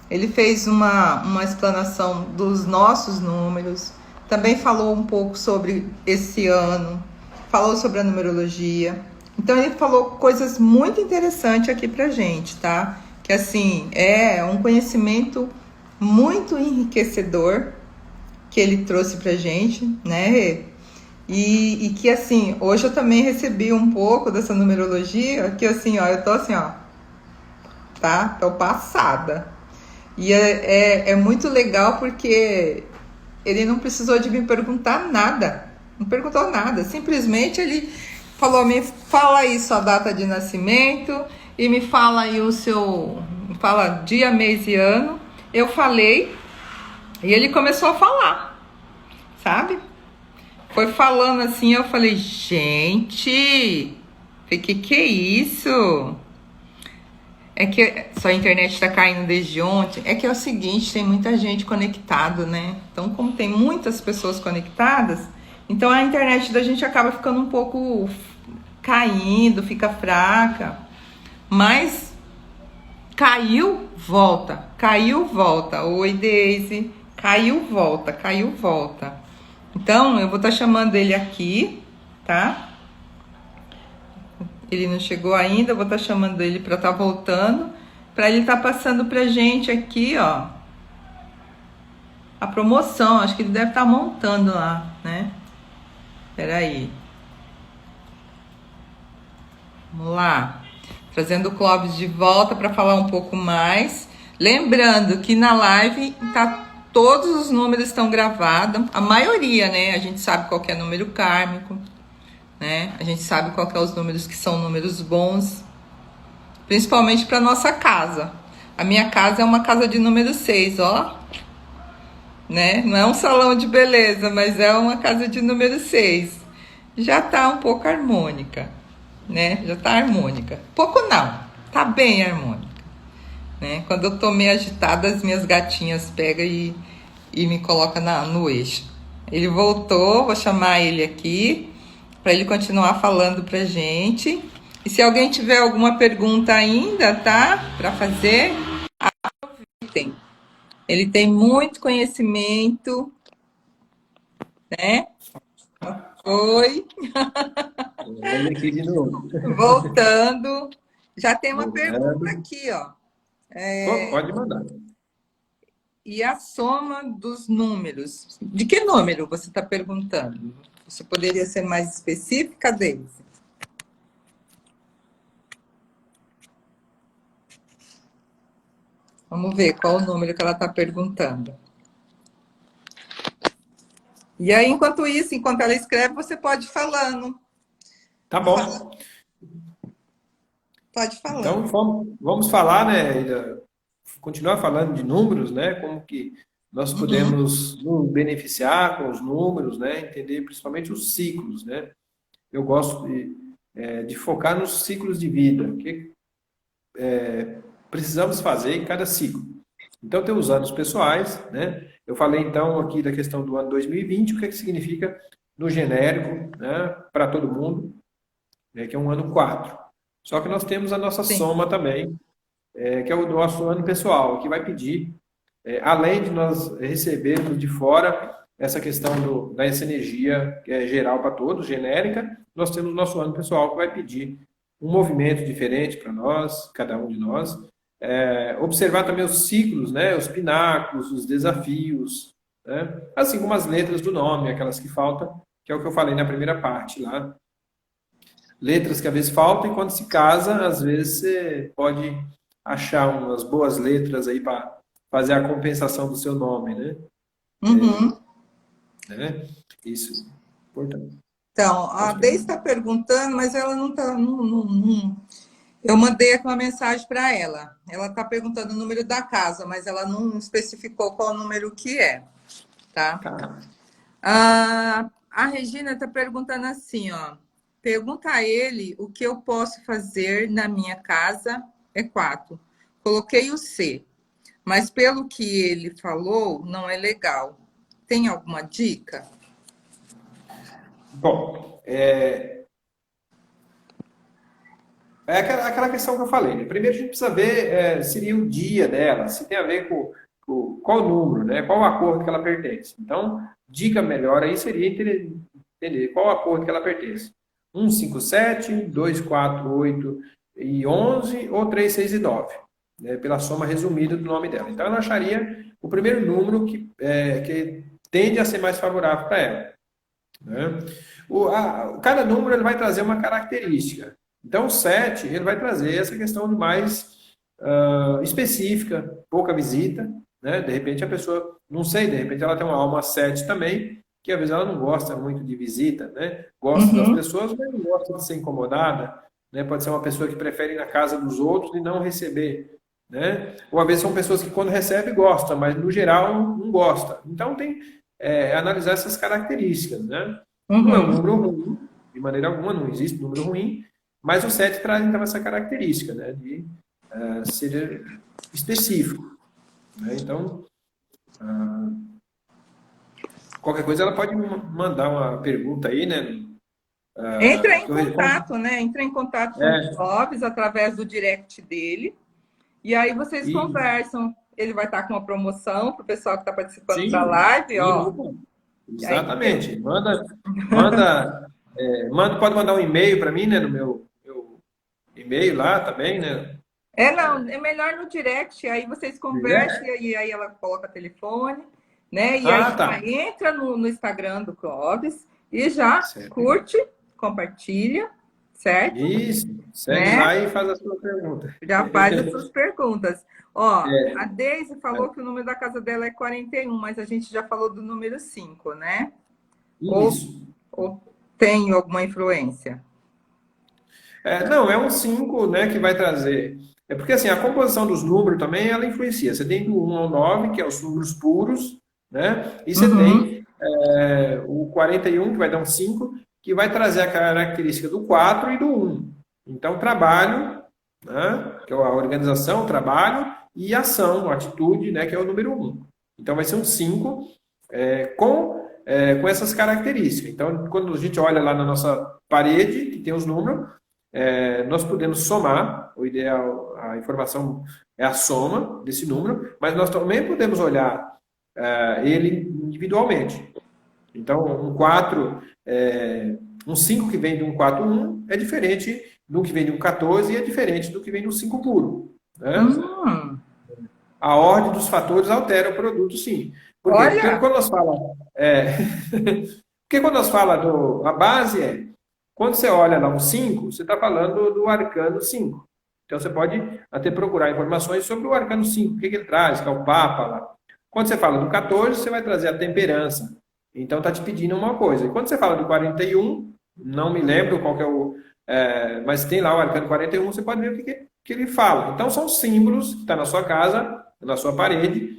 [SPEAKER 1] Ele fez uma explanação dos nossos números. Também falou um pouco sobre esse ano. Falou sobre a numerologia. Então ele falou coisas muito interessantes aqui pra gente, tá? Que assim, é um conhecimento muito enriquecedor que ele trouxe pra gente, né? E que assim, hoje eu também recebi um pouco dessa numerologia, que assim, ó, eu tô assim, ó, tá? Tô passada. E é muito legal porque ele não precisou de me perguntar nada. Não perguntou nada. Simplesmente ele falou, me fala aí sua data de nascimento e me fala aí me fala dia, mês e ano. Eu falei e ele começou a falar, sabe? Foi falando assim, eu falei, gente, que é isso? É que sua internet tá caindo desde ontem. É que é o seguinte, tem muita gente conectada, né? Então, como tem muitas pessoas conectadas, então a internet da gente acaba ficando um pouco caindo, fica fraca. Mas caiu, volta. Caiu, volta. Oi, Daisy. Caiu, volta. Caiu, volta. Então, eu vou estar chamando ele aqui, tá? Ele não chegou ainda, eu vou estar chamando ele para estar voltando, para ele estar passando pra gente aqui, ó, a promoção. Acho que ele deve estar montando lá, né? Peraí. Vamos lá. Trazendo o Clóvis de volta para falar um pouco mais. Lembrando que na live todos os números estão gravados, a maioria, né? A gente sabe qual que é número kármico, né? A gente sabe qual que é os números que são números bons, principalmente para nossa casa. A minha casa é uma casa de número 6, ó. Né? Não é um salão de beleza, mas é uma casa de número 6. Já tá um pouco harmônica, né? Já tá harmônica. Pouco não, tá bem harmônica, né? Quando eu tô meio agitada, as minhas gatinhas pegam e me colocam no eixo. Ele voltou, vou chamar ele aqui para ele continuar falando pra gente. E se alguém tiver alguma pergunta ainda, tá? Para fazer, aproveitem. Ele tem muito conhecimento, né? Oi.
[SPEAKER 2] Olha aqui de novo.
[SPEAKER 1] Voltando. Já tem uma pergunta
[SPEAKER 2] Voltando.
[SPEAKER 1] aqui, ó.
[SPEAKER 2] Pode mandar.
[SPEAKER 1] E a soma dos números? De que número você está perguntando? Você poderia ser mais específica, Daisy? Vamos ver qual o número que ela está perguntando. E aí, enquanto isso, enquanto ela escreve, você pode ir falando.
[SPEAKER 2] Tá bom.
[SPEAKER 1] Pode falar.
[SPEAKER 2] Então, vamos falar, né, continuar falando de números, né, como que nós
[SPEAKER 1] Uhum.
[SPEAKER 2] podemos nos beneficiar com os números, né, entender principalmente os ciclos, né. Eu gosto de focar nos ciclos de vida, o que precisamos fazer em cada ciclo. Então, tem os anos pessoais, né. Eu falei, então, aqui da questão do ano 2020, o que é que significa no genérico, né, para todo mundo, né, que é um ano 4. Só que nós temos a nossa
[SPEAKER 1] Sim.
[SPEAKER 2] soma também, que é o nosso ano pessoal, que vai pedir, além de nós recebermos de fora essa questão dessa energia que é geral para todos, genérica, nós temos o nosso ano pessoal que vai pedir um movimento diferente para nós, cada um de nós. Observar também os ciclos, né, os pináculos, os desafios, né, assim como as letras do nome, aquelas que faltam, que é o que eu falei na primeira parte lá. Letras que às vezes faltam, e quando se casa, às vezes você pode achar umas boas letras aí para fazer a compensação do seu nome, né?
[SPEAKER 1] Uhum.
[SPEAKER 2] Né? Isso, importante.
[SPEAKER 1] Então, a
[SPEAKER 2] Pode
[SPEAKER 1] Deise
[SPEAKER 2] perguntar.
[SPEAKER 1] está perguntando, mas ela não está. Eu mandei aqui uma mensagem para ela. Ela está perguntando o número da casa, mas ela não especificou qual número que é, tá?
[SPEAKER 2] Tá.
[SPEAKER 1] A Regina está perguntando assim, ó. Pergunta a ele o que eu posso fazer na minha casa é 4. Coloquei o C, mas pelo que ele falou, não é legal. Tem alguma dica?
[SPEAKER 2] Bom, é aquela questão que eu falei, né? Primeiro a gente precisa ver seria o dia dela, se tem a ver com qual número, né? Qual acordo que ela pertence. Então, dica melhor aí seria entender qual acordo que ela pertence. 157, 248 e 11 ou 3, 6 e 9, né? Pela soma resumida do nome dela. Então, ela acharia o primeiro número que tende a ser mais favorável para ela, né? Cada número ele vai trazer uma característica. Então, o 7 ele vai trazer essa questão de mais específica, pouca visita, né? De repente a pessoa, não sei, de repente ela tem uma alma 7 também, que às vezes ela não gosta muito de visita, né? Gosta das
[SPEAKER 1] Uhum,
[SPEAKER 2] pessoas, mas não gosta de ser incomodada, né? Pode ser uma pessoa que prefere ir na casa dos outros e não receber, né? Ou às vezes são pessoas que quando recebe gosta, mas no geral não gosta. Então tem analisar essas características, né? Não é um
[SPEAKER 1] uhum.
[SPEAKER 2] número ruim, de maneira alguma, não existe número ruim, mas o 7 traz então essa característica, né? De ser específico, né? Então, qualquer coisa ela pode mandar uma pergunta aí, né?
[SPEAKER 1] Entra em
[SPEAKER 2] Que eu,
[SPEAKER 1] contato, né? Entra em contato com o
[SPEAKER 2] é,
[SPEAKER 1] Clóvis através do direct dele. E aí vocês
[SPEAKER 2] e,
[SPEAKER 1] conversam. Ele vai estar com uma promoção para o pessoal que está participando da
[SPEAKER 2] sim,
[SPEAKER 1] live,
[SPEAKER 2] sim,
[SPEAKER 1] ó.
[SPEAKER 2] opa,
[SPEAKER 1] E aí,
[SPEAKER 2] exatamente. Manda, pode mandar um e-mail para mim, né? No meu e-mail lá também, né?
[SPEAKER 1] não, é melhor no direct, aí vocês conversam,
[SPEAKER 2] Direto?
[SPEAKER 1] e aí ela coloca telefone, né? E aí
[SPEAKER 2] Ah,
[SPEAKER 1] já
[SPEAKER 2] tá.
[SPEAKER 1] entra no Instagram do Clóvis e já
[SPEAKER 2] Certo.
[SPEAKER 1] curte, compartilha, certo?
[SPEAKER 2] Isso. Segue
[SPEAKER 1] Né?
[SPEAKER 2] lá e faz a sua pergunta.
[SPEAKER 1] Já faz as suas perguntas. Ó, a Deise falou que o número da casa dela é 41, mas a gente já falou do número 5, né? Ou,
[SPEAKER 2] Isso.
[SPEAKER 1] ou tem alguma influência?
[SPEAKER 2] Não, é um 5, né, que vai trazer. É porque assim, a composição dos números também ela influencia. Você tem do 1 ao 9, que é os números puros, né? E você
[SPEAKER 1] Uhum.
[SPEAKER 2] tem o 41, que vai dar um 5, que vai trazer a característica do 4 e do 1. Então, trabalho, né, que é a organização, trabalho, e ação, atitude, né, que é o número 1. Então, vai ser um 5 com essas características. Então, quando a gente olha lá na nossa parede, que tem os números, nós podemos somar, o ideal, a informação é a soma desse número, mas nós também podemos olhar ele individualmente. Então, um 5 que vem de um 4 1 é diferente do que vem de um 14 e é diferente do que vem de um 5 puro, né?
[SPEAKER 1] Hum,
[SPEAKER 2] A ordem dos fatores altera o produto, sim. Por quê? Porque
[SPEAKER 1] olha,
[SPEAKER 2] quando nós fala, porque quando nós fala a base quando você olha lá um 5, você está falando do arcano 5. Então você pode até procurar informações sobre o arcano 5, o que ele traz, que é o Papa lá. Quando você fala do 14, você vai trazer a temperança. Então está te pedindo uma coisa. E quando você fala do 41, não me lembro qual que é o... mas tem lá o arcano 41, você pode ver o que ele fala. Então, são símbolos que estão na sua casa, na sua parede.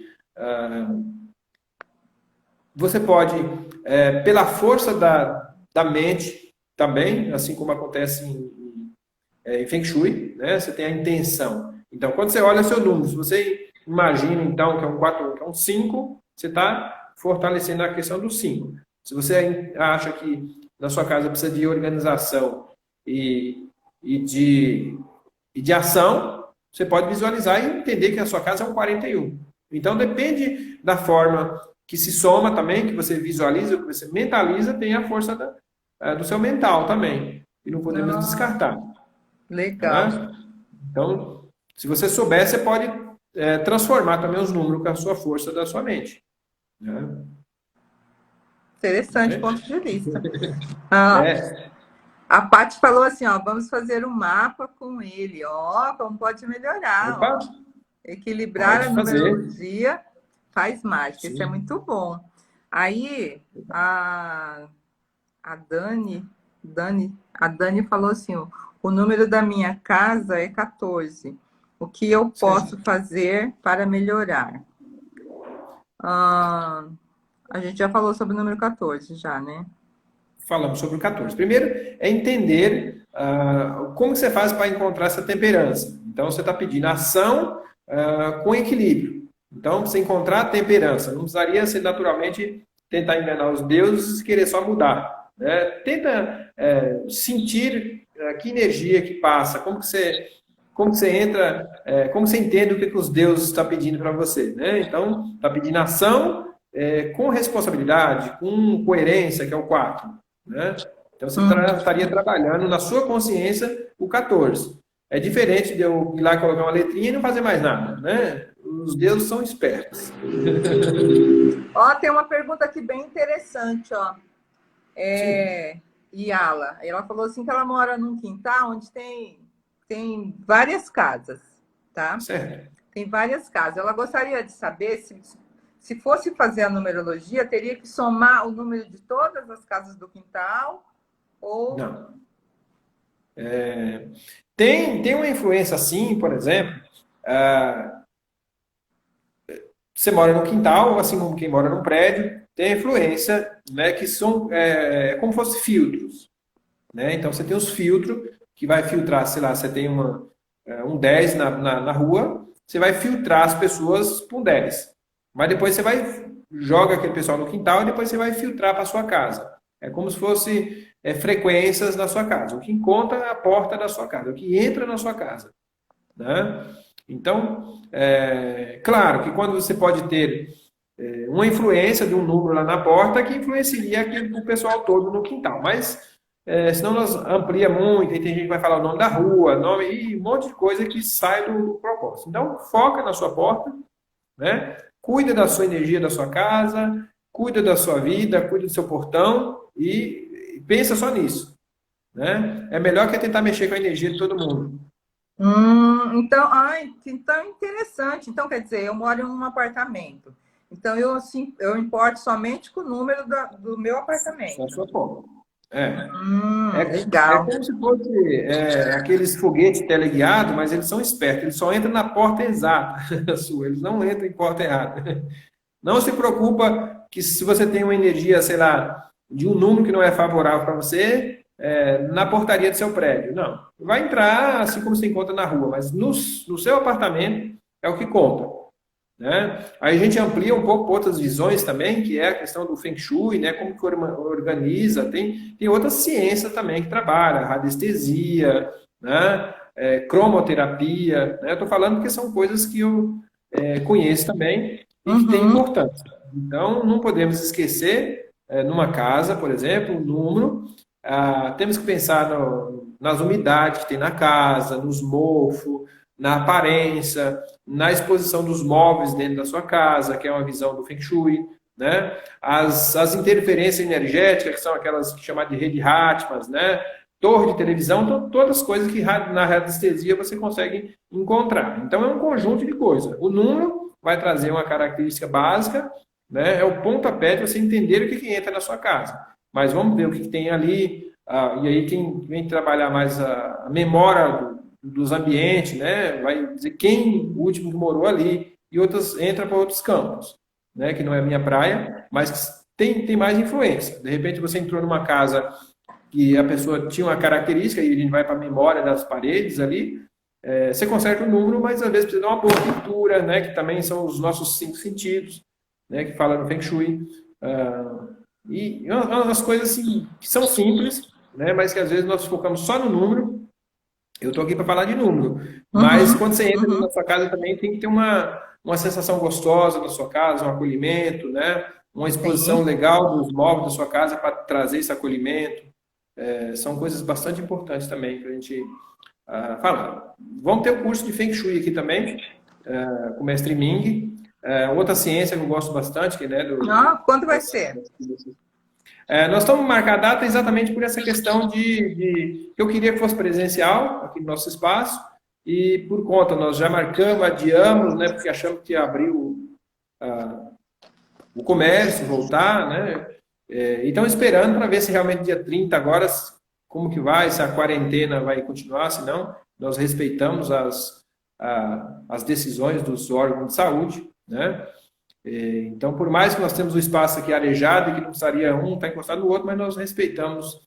[SPEAKER 2] Você pode, pela força da mente também, assim como acontece em Feng Shui, né? Você tem a intenção. Então, quando você olha seu número, se você imagina, então, que é um 4, que é um 5, você está fortalecendo a questão do 5. Se você acha que na sua casa precisa de organização e de ação, você pode visualizar e entender que a sua casa é um 41. Então, depende da forma que se soma também, que você visualiza, que você mentaliza, tem a força do seu mental também. E não podemos descartar.
[SPEAKER 1] Legal.
[SPEAKER 2] Né? Então, se você souber, você pode transformar também os números com a sua força da sua mente. Né?
[SPEAKER 1] Interessante ponto de vista. A Paty falou assim, ó, vamos fazer um mapa com ele. Ó, como pode melhorar. Ó. Equilibrar a numerologia faz mágica. Sim. Isso é muito bom. Aí, a Dani falou assim, ó, o número da minha casa é 14. O que eu posso fazer para melhorar? A gente já falou sobre o número 14, já, né?
[SPEAKER 2] Falamos sobre o 14. Primeiro, é entender como você faz para encontrar essa temperança. Então, você está pedindo ação com equilíbrio. Então, para você encontrar a temperança, não precisaria ser naturalmente tentar enganar os deuses e querer só mudar. Né? Tenta sentir que energia que passa, como que você entra, como você entende o que os deuses estão pedindo para você. Né? Então, está pedindo ação com responsabilidade, com coerência, que é o 4. Né? Então, você estaria trabalhando na sua consciência o 14. É diferente de eu ir lá colocar uma letrinha e não fazer mais nada. Né? Os deuses são espertos.
[SPEAKER 1] Ó, tem uma pergunta aqui bem interessante, ó. Yala, ela falou assim que ela mora num quintal onde tem várias casas, tá?
[SPEAKER 2] Certo.
[SPEAKER 1] Tem várias casas. Ela gostaria de saber se fosse fazer a numerologia, teria que somar o número de todas as casas do quintal ou...
[SPEAKER 2] Não. Tem uma influência assim, por exemplo, você mora no quintal, assim como quem mora num prédio, tem influência, né, que são como se fossem filtros. Né? Então, você tem os filtros que vai filtrar, sei lá, você tem um 10 na rua, você vai filtrar as pessoas por 10. Mas depois você joga aquele pessoal no quintal e depois você vai filtrar para a sua casa. É como se fosse frequências da sua casa. O que conta é a porta da sua casa, o que entra na sua casa. Né? Então, claro que quando você pode ter uma influência de um número lá na porta que influenciaria o pessoal todo no quintal. Mas, senão nós amplia muito, e tem gente que vai falar o nome da rua, e um monte de coisa que sai do propósito. Então, foca na sua porta, né? Cuida da sua energia da sua casa, cuida da sua vida, cuida do seu portão e pensa só nisso. Né? É melhor que tentar mexer com a energia de todo mundo.
[SPEAKER 1] Então interessante. Então, quer dizer, eu moro em um apartamento. Então, eu importo somente com o número do meu apartamento.
[SPEAKER 2] Da sua porta.
[SPEAKER 1] Legal.
[SPEAKER 2] É como se fosse aqueles foguetes teleguiados, mas eles são espertos. Eles só entram na porta exata sua. Eles não entram em porta errada. Não se preocupa que se você tem uma energia, sei lá, de um número que não é favorável para você, na portaria do seu prédio. Não. Vai entrar assim como se encontra na rua, mas no seu apartamento é o que conta. Né? Aí a gente amplia um pouco para outras visões também, que é a questão do Feng Shui, né? Como que organiza, tem outras ciências também que trabalham, radiestesia, né? Cromoterapia, né? Eu estou falando porque são coisas que eu conheço também e que têm importância. Então, não podemos esquecer, numa casa, por exemplo, o número, temos que pensar nas umidades que tem na casa, nos mofos, na aparência, na exposição dos móveis dentro da sua casa, que é uma visão do Feng Shui, né? As interferências energéticas, que são aquelas que chamam de rede Hatmas, né? Torre de televisão, então, todas as coisas que na radiestesia você consegue encontrar. Então, é um conjunto de coisas. O número vai trazer uma característica básica, né? É o pontapé de você entender o que entra na sua casa. Mas vamos ver o que tem ali, E aí quem vem trabalhar mais a memória dos ambientes, né, vai dizer quem o último que morou ali, e outras entra para outros campos, né, que não é a minha praia, mas tem mais influência. De repente você entrou numa casa que a pessoa tinha uma característica, e a gente vai para a memória das paredes ali, você conserta o número, mas às vezes precisa de uma boa pintura, né, que também são os nossos 5 sentidos, né, que fala no Feng Shui. E umas coisas assim, que são simples, né, mas que às vezes nós focamos só no número. Eu estou aqui para falar de número, mas
[SPEAKER 1] Uhum,
[SPEAKER 2] quando você entra na
[SPEAKER 1] uhum.
[SPEAKER 2] sua casa também tem que ter uma sensação gostosa da sua casa, um acolhimento, né, uma exposição
[SPEAKER 1] Sim,
[SPEAKER 2] legal dos móveis da sua casa para trazer esse acolhimento. São coisas bastante importantes também para a gente falar. Vamos ter o curso de Feng Shui aqui também, com o mestre Ming. Outra ciência que eu gosto bastante, que né,
[SPEAKER 1] quando vai ser?
[SPEAKER 2] nós estamos marcando a data exatamente por essa questão de eu queria que fosse presencial aqui no nosso espaço, e por conta, nós já marcamos, adiamos, né, porque achamos que abriu o comércio, voltar, né? Então, esperando para ver se realmente dia 30 agora, como que vai, se a quarentena vai continuar, se não, nós respeitamos as decisões dos órgãos de saúde, né? Então, por mais que nós temos o espaço aqui arejado e que não precisaria um estar encostado no outro, mas nós respeitamos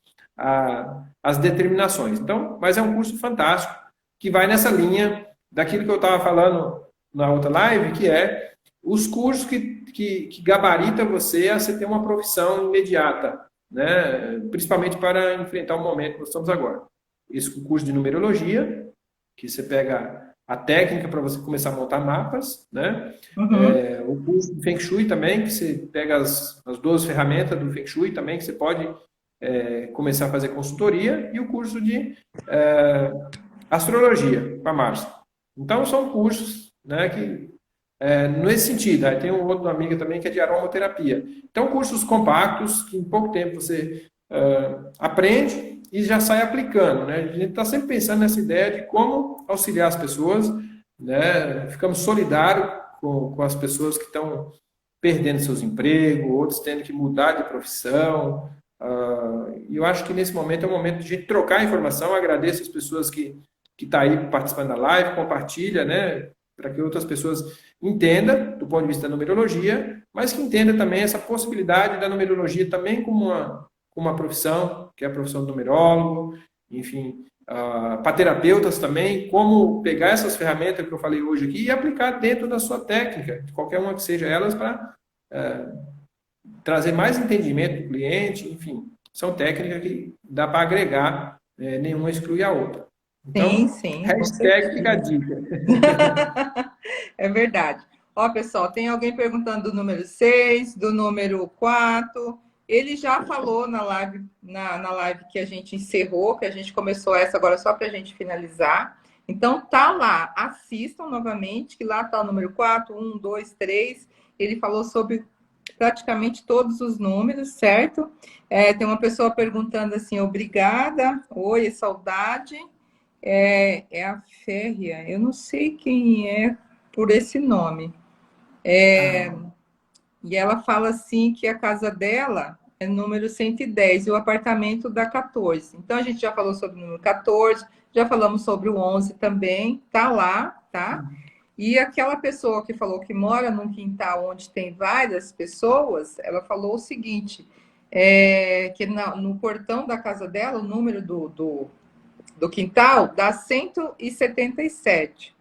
[SPEAKER 2] as determinações. Então, mas é um curso fantástico que vai nessa linha daquilo que eu estava falando na outra live, que é os cursos que gabarita você a você ter uma profissão imediata, né? Principalmente para enfrentar o momento que nós estamos agora. Isso, o curso de numerologia, que você pega a técnica para você começar a montar mapas, né?
[SPEAKER 1] Uhum.
[SPEAKER 2] O curso de Feng Shui também, que você pega as 12 ferramentas do Feng Shui também, que você pode começar a fazer consultoria, e o curso de astrologia, para março. Então, são cursos, né, que nesse sentido. Aí tem um outro amigo também que é de aromaterapia. Então, cursos compactos, que em pouco tempo você aprende e já sai aplicando, né? A gente está sempre pensando nessa ideia de como auxiliar as pessoas, né? Ficamos solidários com as pessoas que estão perdendo seus empregos, outros tendo que mudar de profissão. E eu acho que nesse momento é o momento de trocar informação. Agradeço as pessoas que estão aí participando da live, compartilha, né? Para que outras pessoas entendam do ponto de vista da numerologia, mas que entendam também essa possibilidade da numerologia também como uma profissão, que é a profissão do numerólogo, enfim, para terapeutas também, como pegar essas ferramentas que eu falei hoje aqui e aplicar dentro da sua técnica, de qualquer uma que seja elas, para trazer mais entendimento do cliente, enfim, são técnicas que dá para agregar, nenhuma exclui a outra.
[SPEAKER 1] Sim,
[SPEAKER 2] Então,
[SPEAKER 1] sim, com
[SPEAKER 2] hashtag fica a
[SPEAKER 1] certeza.
[SPEAKER 2] dica.
[SPEAKER 1] É verdade. Ó, pessoal, tem alguém perguntando do número 6, do número 4. Ele já falou na live, na live que a gente encerrou, que a gente começou essa agora só para a gente finalizar. Então, tá lá. Assistam novamente, que lá tá o número 4, 1, 2, 3. Ele falou sobre praticamente todos os números, certo? Tem uma pessoa perguntando assim, obrigada, oi, saudade. É a Férrea, eu não sei quem é por esse nome. E ela fala assim que a casa dela é número 110 e o apartamento dá 14. Então a gente já falou sobre o número 14, já falamos sobre o 11 também, tá lá, tá? E aquela pessoa que falou que mora num quintal onde tem várias pessoas, ela falou o seguinte, que no portão da casa dela, o número do quintal dá 177.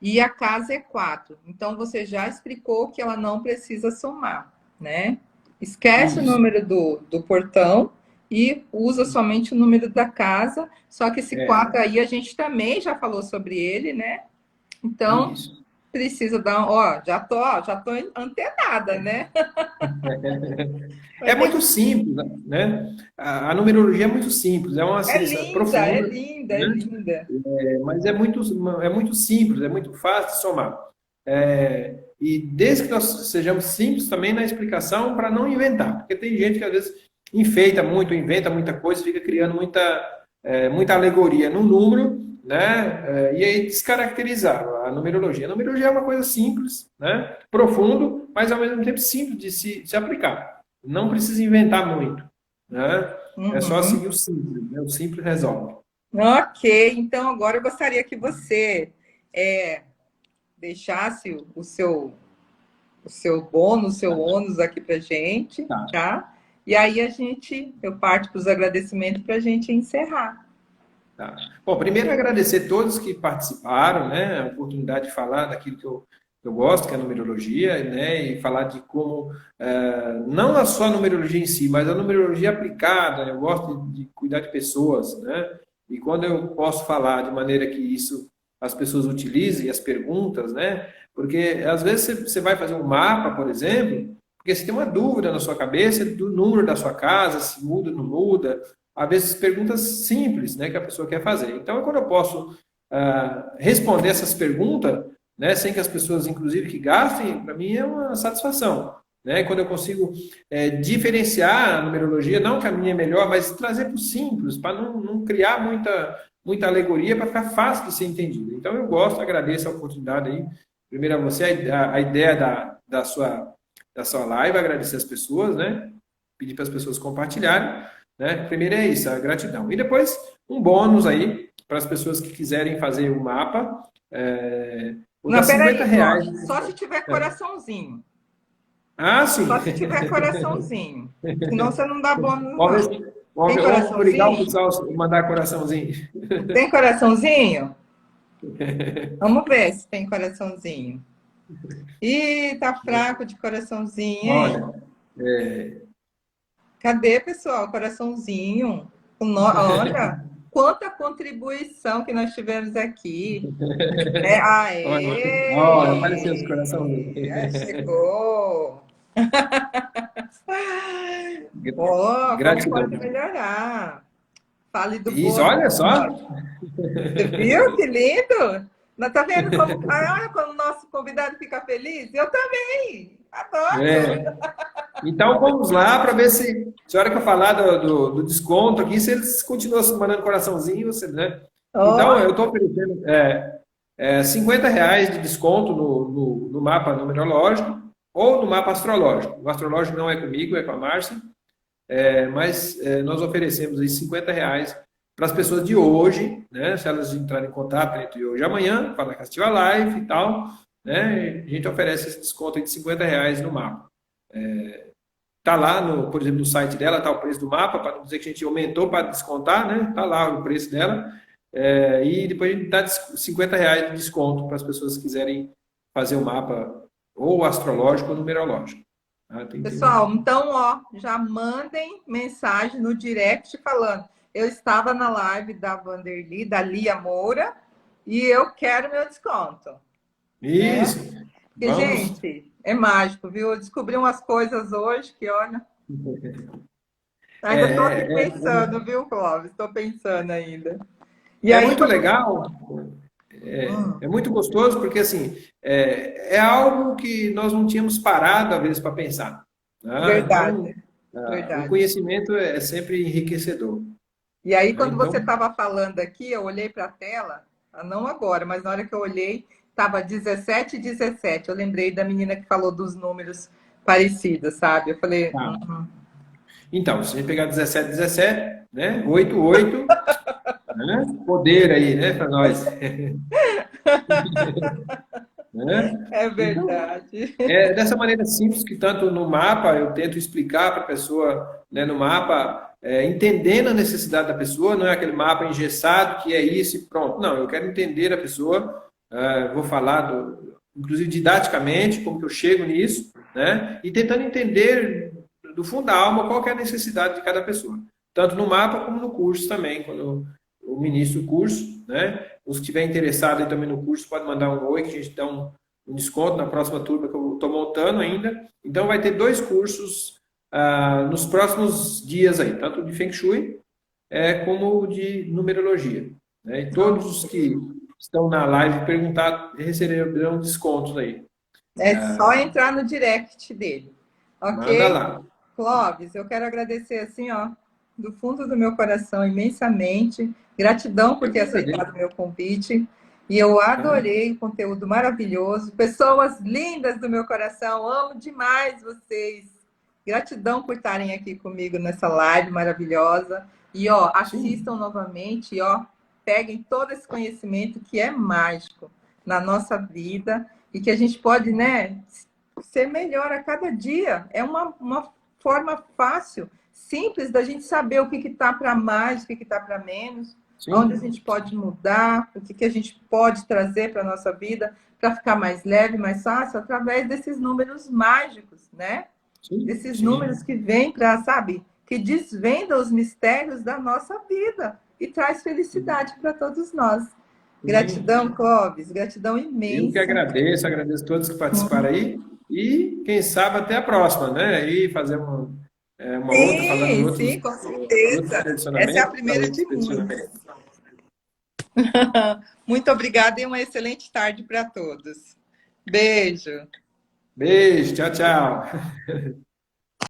[SPEAKER 1] E a casa é 4. Então, você já explicou que ela não precisa somar, né? Esquece o
[SPEAKER 2] Isso.
[SPEAKER 1] número do portão e usa somente o número da casa. Só que esse 4 aí, a gente também já falou sobre ele, né? Então,
[SPEAKER 2] Isso.
[SPEAKER 1] precisa dar... Ó, já tô antenada, né? Vai
[SPEAKER 2] É
[SPEAKER 1] ter
[SPEAKER 2] muito
[SPEAKER 1] que...
[SPEAKER 2] simples, né? A numerologia é muito simples, é uma
[SPEAKER 1] É
[SPEAKER 2] ciência
[SPEAKER 1] linda, é
[SPEAKER 2] profunda,
[SPEAKER 1] linda, é
[SPEAKER 2] né?
[SPEAKER 1] linda.
[SPEAKER 2] Mas é muito simples, é muito fácil de somar. E desde que nós sejamos simples também na explicação para não inventar, porque tem gente que às vezes enfeita muito, inventa muita coisa, fica criando muita alegoria no número, né? E aí descaracterizar a numerologia. A numerologia é uma coisa simples, né? Profundo, mas ao mesmo tempo simples de se aplicar. Não precisa inventar muito, né? É só
[SPEAKER 1] Uhum.
[SPEAKER 2] seguir o simples, né? O simples resolve.
[SPEAKER 1] Ok, então agora eu gostaria que você deixasse o seu bônus, o seu ônus aqui para gente,
[SPEAKER 2] Tá.
[SPEAKER 1] tá? E aí eu parto para os agradecimentos para a gente encerrar.
[SPEAKER 2] Tá. Bom, primeiro agradecer a todos que participaram, né? A oportunidade de falar daquilo que eu gosto, que é a numerologia, né? E falar de como, não a só a numerologia em si, mas a numerologia aplicada. Eu gosto de cuidar de pessoas, né? E quando eu posso falar de maneira que isso as pessoas utilizem as perguntas, né? Porque às vezes você vai fazer um mapa, por exemplo, porque você tem uma dúvida na sua cabeça do número da sua casa, se muda ou não muda, às vezes perguntas simples, né, que a pessoa quer fazer. Então, quando eu posso responder essas perguntas, né, sem que as pessoas, inclusive, que gastem, para mim é uma satisfação. Né? Quando eu consigo diferenciar a numerologia, não que a minha é melhor, mas trazer para o simples, para não criar muita alegoria, para ficar fácil de ser entendido. Então, eu gosto, agradeço a oportunidade aí. Primeiro a você, a ideia da sua live, agradecer as pessoas, né? Pedir para as pessoas compartilharem. Né? Primeiro é isso, a gratidão. E depois, um bônus aí, para as pessoas que quiserem fazer o mapa. Vou dar
[SPEAKER 1] Não,
[SPEAKER 2] R$ 50.
[SPEAKER 1] peraí, Clóvis, só se tiver coraçãozinho.
[SPEAKER 2] Ah, sim.
[SPEAKER 1] Só se tiver coraçãozinho. Senão você não dá bônus,
[SPEAKER 2] Vamos
[SPEAKER 1] não.
[SPEAKER 2] ver, vamos
[SPEAKER 1] Tem
[SPEAKER 2] ver, vamos obrigar o
[SPEAKER 1] coraçãozinho?
[SPEAKER 2] pessoal a mandar coraçãozinho.
[SPEAKER 1] Tem coraçãozinho? Vamos ver se tem coraçãozinho. Ih, tá fraco de coraçãozinho, hein?
[SPEAKER 2] Olha, é,
[SPEAKER 1] Cadê, pessoal? Coraçãozinho. Olha, quanta contribuição que nós tivemos aqui.
[SPEAKER 2] olha, apareceu os coraçãozinhos.
[SPEAKER 1] Aê! Chegou! Oh, como
[SPEAKER 2] Gratidão.
[SPEAKER 1] pode melhorar? Fale do
[SPEAKER 2] Isso,
[SPEAKER 1] bônus.
[SPEAKER 2] olha só.
[SPEAKER 1] Você viu que lindo? Não tá vendo como, olha, como o nosso convidado fica feliz? Eu também. Adoro.
[SPEAKER 2] É. Então vamos lá para ver se a hora que eu falar do desconto aqui, se eles continuam se mandando coraçãozinho, você, né? Então
[SPEAKER 1] Oh,
[SPEAKER 2] eu estou oferecendo R$ 50 de desconto no mapa numerológico ou no mapa astrológico. O astrológico não é comigo, é com a Márcia, mas nós oferecemos aí R$ 50 para as pessoas de hoje, né? Se elas entrarem em contato entre hoje e amanhã, para que assistiu a live e tal, né? A gente oferece esse desconto aí de R$ 50 no mapa. Tá lá, por exemplo, no site dela, tá o preço do mapa, para não dizer que a gente aumentou para descontar, né? Tá lá o preço dela. E depois a gente dá R$ 50 de desconto para as pessoas que quiserem fazer o mapa ou astrológico ou numerológico. Tá?
[SPEAKER 1] pessoal, então, ó, já mandem mensagem no direct falando. Eu estava na live da Vanderly, da Lia Moura, e eu quero meu desconto, né?
[SPEAKER 2] Isso.
[SPEAKER 1] Porque,
[SPEAKER 2] Vamos.
[SPEAKER 1] gente, é mágico, viu? Eu descobri umas coisas hoje que, olha,
[SPEAKER 2] É,
[SPEAKER 1] ainda estou aqui
[SPEAKER 2] é, é,
[SPEAKER 1] pensando, viu, Clóvis? Estou pensando ainda. E
[SPEAKER 2] é
[SPEAKER 1] aí,
[SPEAKER 2] muito
[SPEAKER 1] quando...
[SPEAKER 2] legal, é muito gostoso, porque assim, é algo que nós não tínhamos parado, às vezes, para pensar. Né? Então,
[SPEAKER 1] Verdade,
[SPEAKER 2] o
[SPEAKER 1] verdade.
[SPEAKER 2] conhecimento é sempre enriquecedor.
[SPEAKER 1] E aí,
[SPEAKER 2] Né?
[SPEAKER 1] quando você
[SPEAKER 2] Então,
[SPEAKER 1] estava falando aqui, eu olhei para a tela, não agora, mas na hora que eu olhei, estava 17 e 17. Eu lembrei da menina que falou dos números parecidos, sabe? Eu falei,
[SPEAKER 2] tá. Então, se a gente pegar 17, 17, né? 8, 8, né? Poder aí, né, para nós. Né?
[SPEAKER 1] é
[SPEAKER 2] Então,
[SPEAKER 1] verdade.
[SPEAKER 2] dessa maneira simples que tanto no mapa eu tento explicar para a pessoa, né, no mapa, entendendo a necessidade da pessoa, não é aquele mapa engessado que é isso e pronto. Não, eu quero entender a pessoa, vou falar, inclusive didaticamente, como que eu chego nisso, né, e tentando entender do fundo da alma qual que é a necessidade de cada pessoa. Tanto no mapa como no curso também, quando eu ministro o curso, né, os que estiverem interessados também no curso, pode mandar um oi, que a gente dá um desconto na próxima turma que eu estou montando ainda. Então, vai ter 2 cursos nos próximos dias aí, tanto de Feng Shui como de numerologia. Né? E todos os que estão na live perguntar receberão descontos aí.
[SPEAKER 1] É só entrar no direct dele.
[SPEAKER 2] Manda
[SPEAKER 1] Ok?
[SPEAKER 2] lá.
[SPEAKER 1] Clóvis, eu quero agradecer assim, ó, do fundo do meu coração, imensamente. Gratidão por
[SPEAKER 2] Eu
[SPEAKER 1] ter
[SPEAKER 2] que
[SPEAKER 1] aceitado
[SPEAKER 2] agradeço.
[SPEAKER 1] o meu convite. E eu
[SPEAKER 2] Tá?
[SPEAKER 1] adorei o conteúdo maravilhoso. Pessoas lindas do meu coração, amo demais vocês. Gratidão por estarem aqui comigo nessa live maravilhosa. E, ó,
[SPEAKER 2] Sim,
[SPEAKER 1] assistam novamente, e, ó, peguem todo esse conhecimento que é mágico na nossa vida e que a gente pode, né, ser melhor a cada dia. É uma forma fácil, simples da gente saber o que está para mais, o que está para menos, onde a
[SPEAKER 2] sim,
[SPEAKER 1] gente pode mudar, o que a gente pode trazer para a nossa vida para ficar mais leve, mais fácil, através desses números mágicos, né?
[SPEAKER 2] sim,
[SPEAKER 1] Desses números
[SPEAKER 2] sim.
[SPEAKER 1] que vêm para, sabe, que desvenda os mistérios da nossa vida e traz felicidade para todos nós.
[SPEAKER 2] Sim.
[SPEAKER 1] Gratidão, Clóvis, gratidão
[SPEAKER 2] Eu que
[SPEAKER 1] imensa.
[SPEAKER 2] agradeço, agradeço a todos que participaram aí. E quem sabe até a próxima, né? E fazer uma outra, falando
[SPEAKER 1] Sim, sim, com
[SPEAKER 2] de outros
[SPEAKER 1] certeza. Essa é a
[SPEAKER 2] direcionamentos, para
[SPEAKER 1] primeira
[SPEAKER 2] outros
[SPEAKER 1] de muitas.
[SPEAKER 2] direcionamentos.
[SPEAKER 1] Muito obrigada e uma excelente tarde para todos. Beijo.
[SPEAKER 2] Beijo, tchau, tchau.